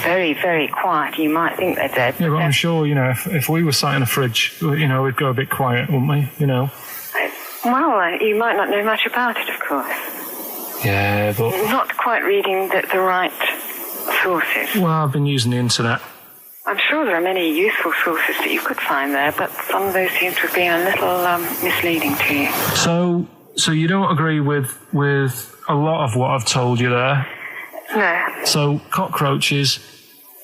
very, very quiet. You might think they're dead. Yeah, but I'm sure, you know, if we were sat in a fridge, you know, we'd go a bit quiet, wouldn't we, you know? Well, you might not know much about it, of course. Yeah, but... Not quite reading the right sources. Well, I've been using the internet. I'm sure there are many useful sources that you could find there, but some of those seem to have been a little misleading to you. So you don't agree with a lot of what I've told you there? No. So, cockroaches,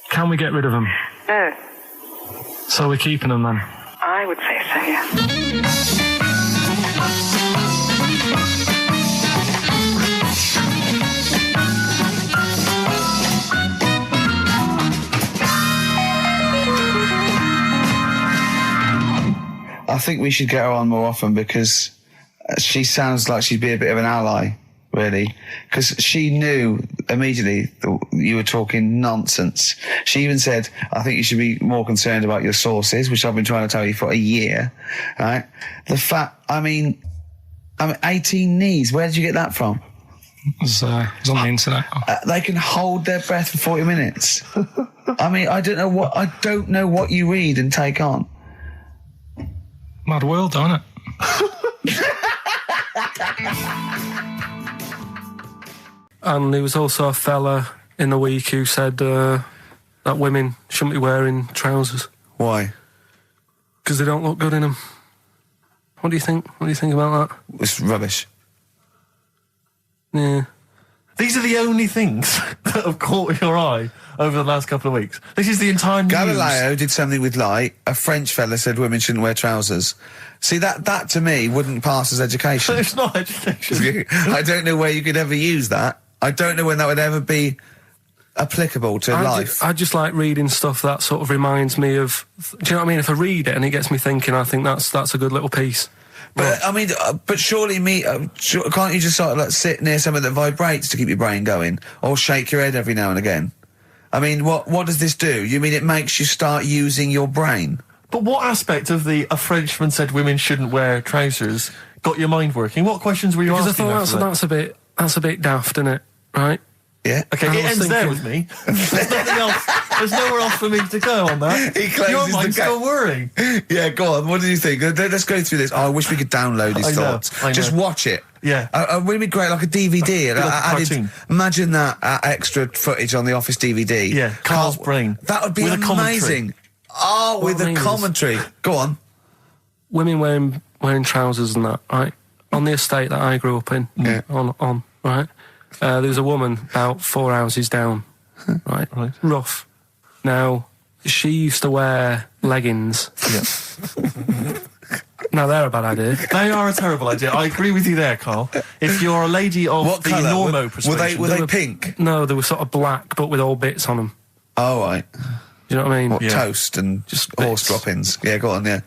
can we get rid of them? No. So we're keeping them then? I would say so, yeah. I think we should get her on more often because she sounds like she'd be a bit of an ally, really. Because she knew immediately that you were talking nonsense. She even said, I think you should be more concerned about your sources, which I've been trying to tell you for a year, right? The fact, I mean 18 knees, where did you get that from? It was on the internet. They can hold their breath for 40 minutes. I mean, I don't know what you read and take on. Mad world, don't it? And there was also a fella in the week who said that women shouldn't be wearing trousers. Why? Because they don't look good in them. What do you think? What do you think about that? It's rubbish. Yeah. These are the only things that have caught your eye over the last couple of weeks. This is the entire news. Galileo did something with light. A French fella said women shouldn't wear trousers. See, that to me wouldn't pass as education. It's not education. I don't know where you could ever use that. I don't know when that would ever be applicable to life. I just like reading stuff that sort of reminds me of... Do you know what I mean? If I read it and it gets me thinking, I think that's a good little piece. But, I mean, but surely can't you just sort of like sit near something that vibrates to keep your brain going? Or shake your head every now and again? I mean, what does this do? You mean it makes you start using your brain? But what aspect of a Frenchman said women shouldn't wear trousers got your mind working? What questions were you asking? Because I thought that's a bit daft, isn't it? Right? Yeah. Okay, it ends there with me. There's nothing else. There's nowhere else for me to go on that. He closes your mind's still worrying. Yeah, go on. What do you think? Let's go through this. Oh, I wish we could download his thoughts. I know. Just watch it. Yeah. Wouldn't it be great, like a DVD? Like a cartoon. Imagine that extra footage on the Office DVD. Yeah, Carl's brain. That would be with amazing. Oh, with a commentary. Go on. Women wearing trousers and that, right? On the estate that I grew up in, on right? There was a woman about 4 houses down, right? Rough. Now, she used to wear leggings. Yeah. Now, they're a bad idea. They are a terrible idea. I agree with you there, Carl. If you're a lady of what the colour? normo persuasion... Were they pink? No, they were sort of black, but with all bits on them. Oh, right. Do you know what I mean? What, toast and just horse droppings? Yeah, go on, yeah.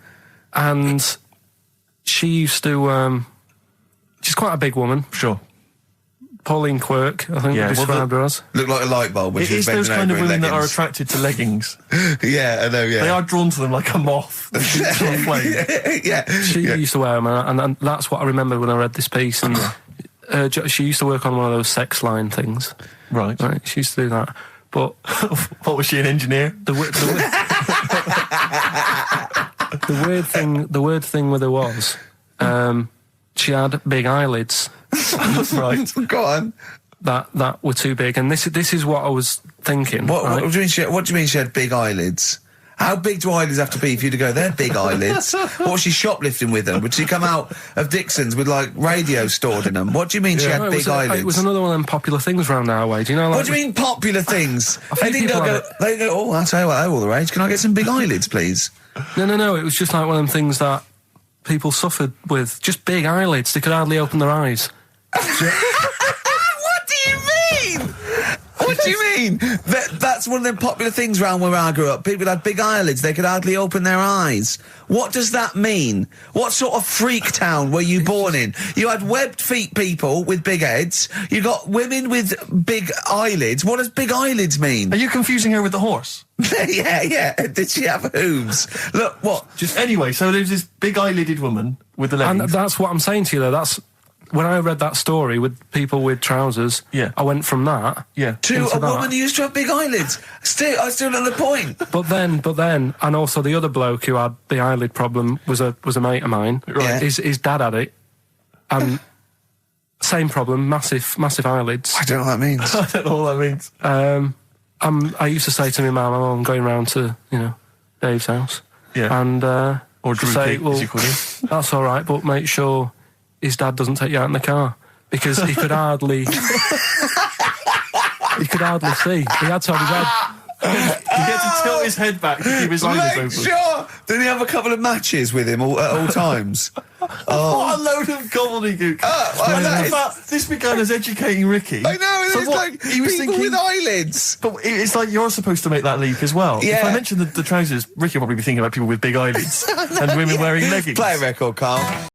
And she used to... she's quite a big woman. Sure. Pauline Quirk, I think, described her as. Looked like a light bulb when she was bending over in those kind of women leggings. that are attracted to leggings. Yeah, I know, yeah. They are drawn to them like a moth. Yeah. She used to wear them, and that's what I remember when I read this piece. And she used to work on one of those sex line things. Right. She used to do that. But what, was she, an engineer? The weird thing with her was, she had big eyelids. Right. Go on. That were too big, and this is what I was thinking. What do you mean she had big eyelids? How big do eyelids have to be for you to go, they're big eyelids? What was she shoplifting with them? Would she come out of Dixon's with, like, radio stored in them? What do you mean she had big eyelids? It was another one of them popular things around our way. Do you know? Like, what do you mean popular things? They go, oh, I'll tell you what, they're all the rage. Can I get some big eyelids, please? No. It was just like one of them things that people suffered with. Just big eyelids. They could hardly open their eyes. What do you mean? What do you mean? That's one of them popular things around where I grew up. People had big eyelids. They could hardly open their eyes. What does that mean? What sort of freak town were you born in? You had webbed feet people with big heads. You got women with big eyelids. What does big eyelids mean? Are you confusing her with the horse? Yeah. Did she have hooves? Look, what? Anyway, so there's this big eyelidded woman with the leggings. And that's what I'm saying to you, though. That's... When I read that story with people with trousers, I went from that to a woman who used to have big eyelids. I still know the point. But then, and also the other bloke who had the eyelid problem was a mate of mine. Right. His dad had it, and same problem, massive eyelids. I don't know what that means. I don't know what that means. I used to say to my mum, I'm going round to Dave's house, or and Drew say, Pete, as you call him. That's all right, but make sure his dad doesn't take you out in the car, because he could hardly see. He had to have his head. He had to tilt his head back to keep his eyelids open. Sure. Did he have a couple of matches with him at all times? What a load of gobbledygook. This began as educating Ricky. I know, so it's like he was people with eyelids. But it's like you're supposed to make that leap as well. Yeah. If I mentioned the trousers, Ricky will probably be thinking about people with big eyelids and women wearing leggings. Play a record, Carl.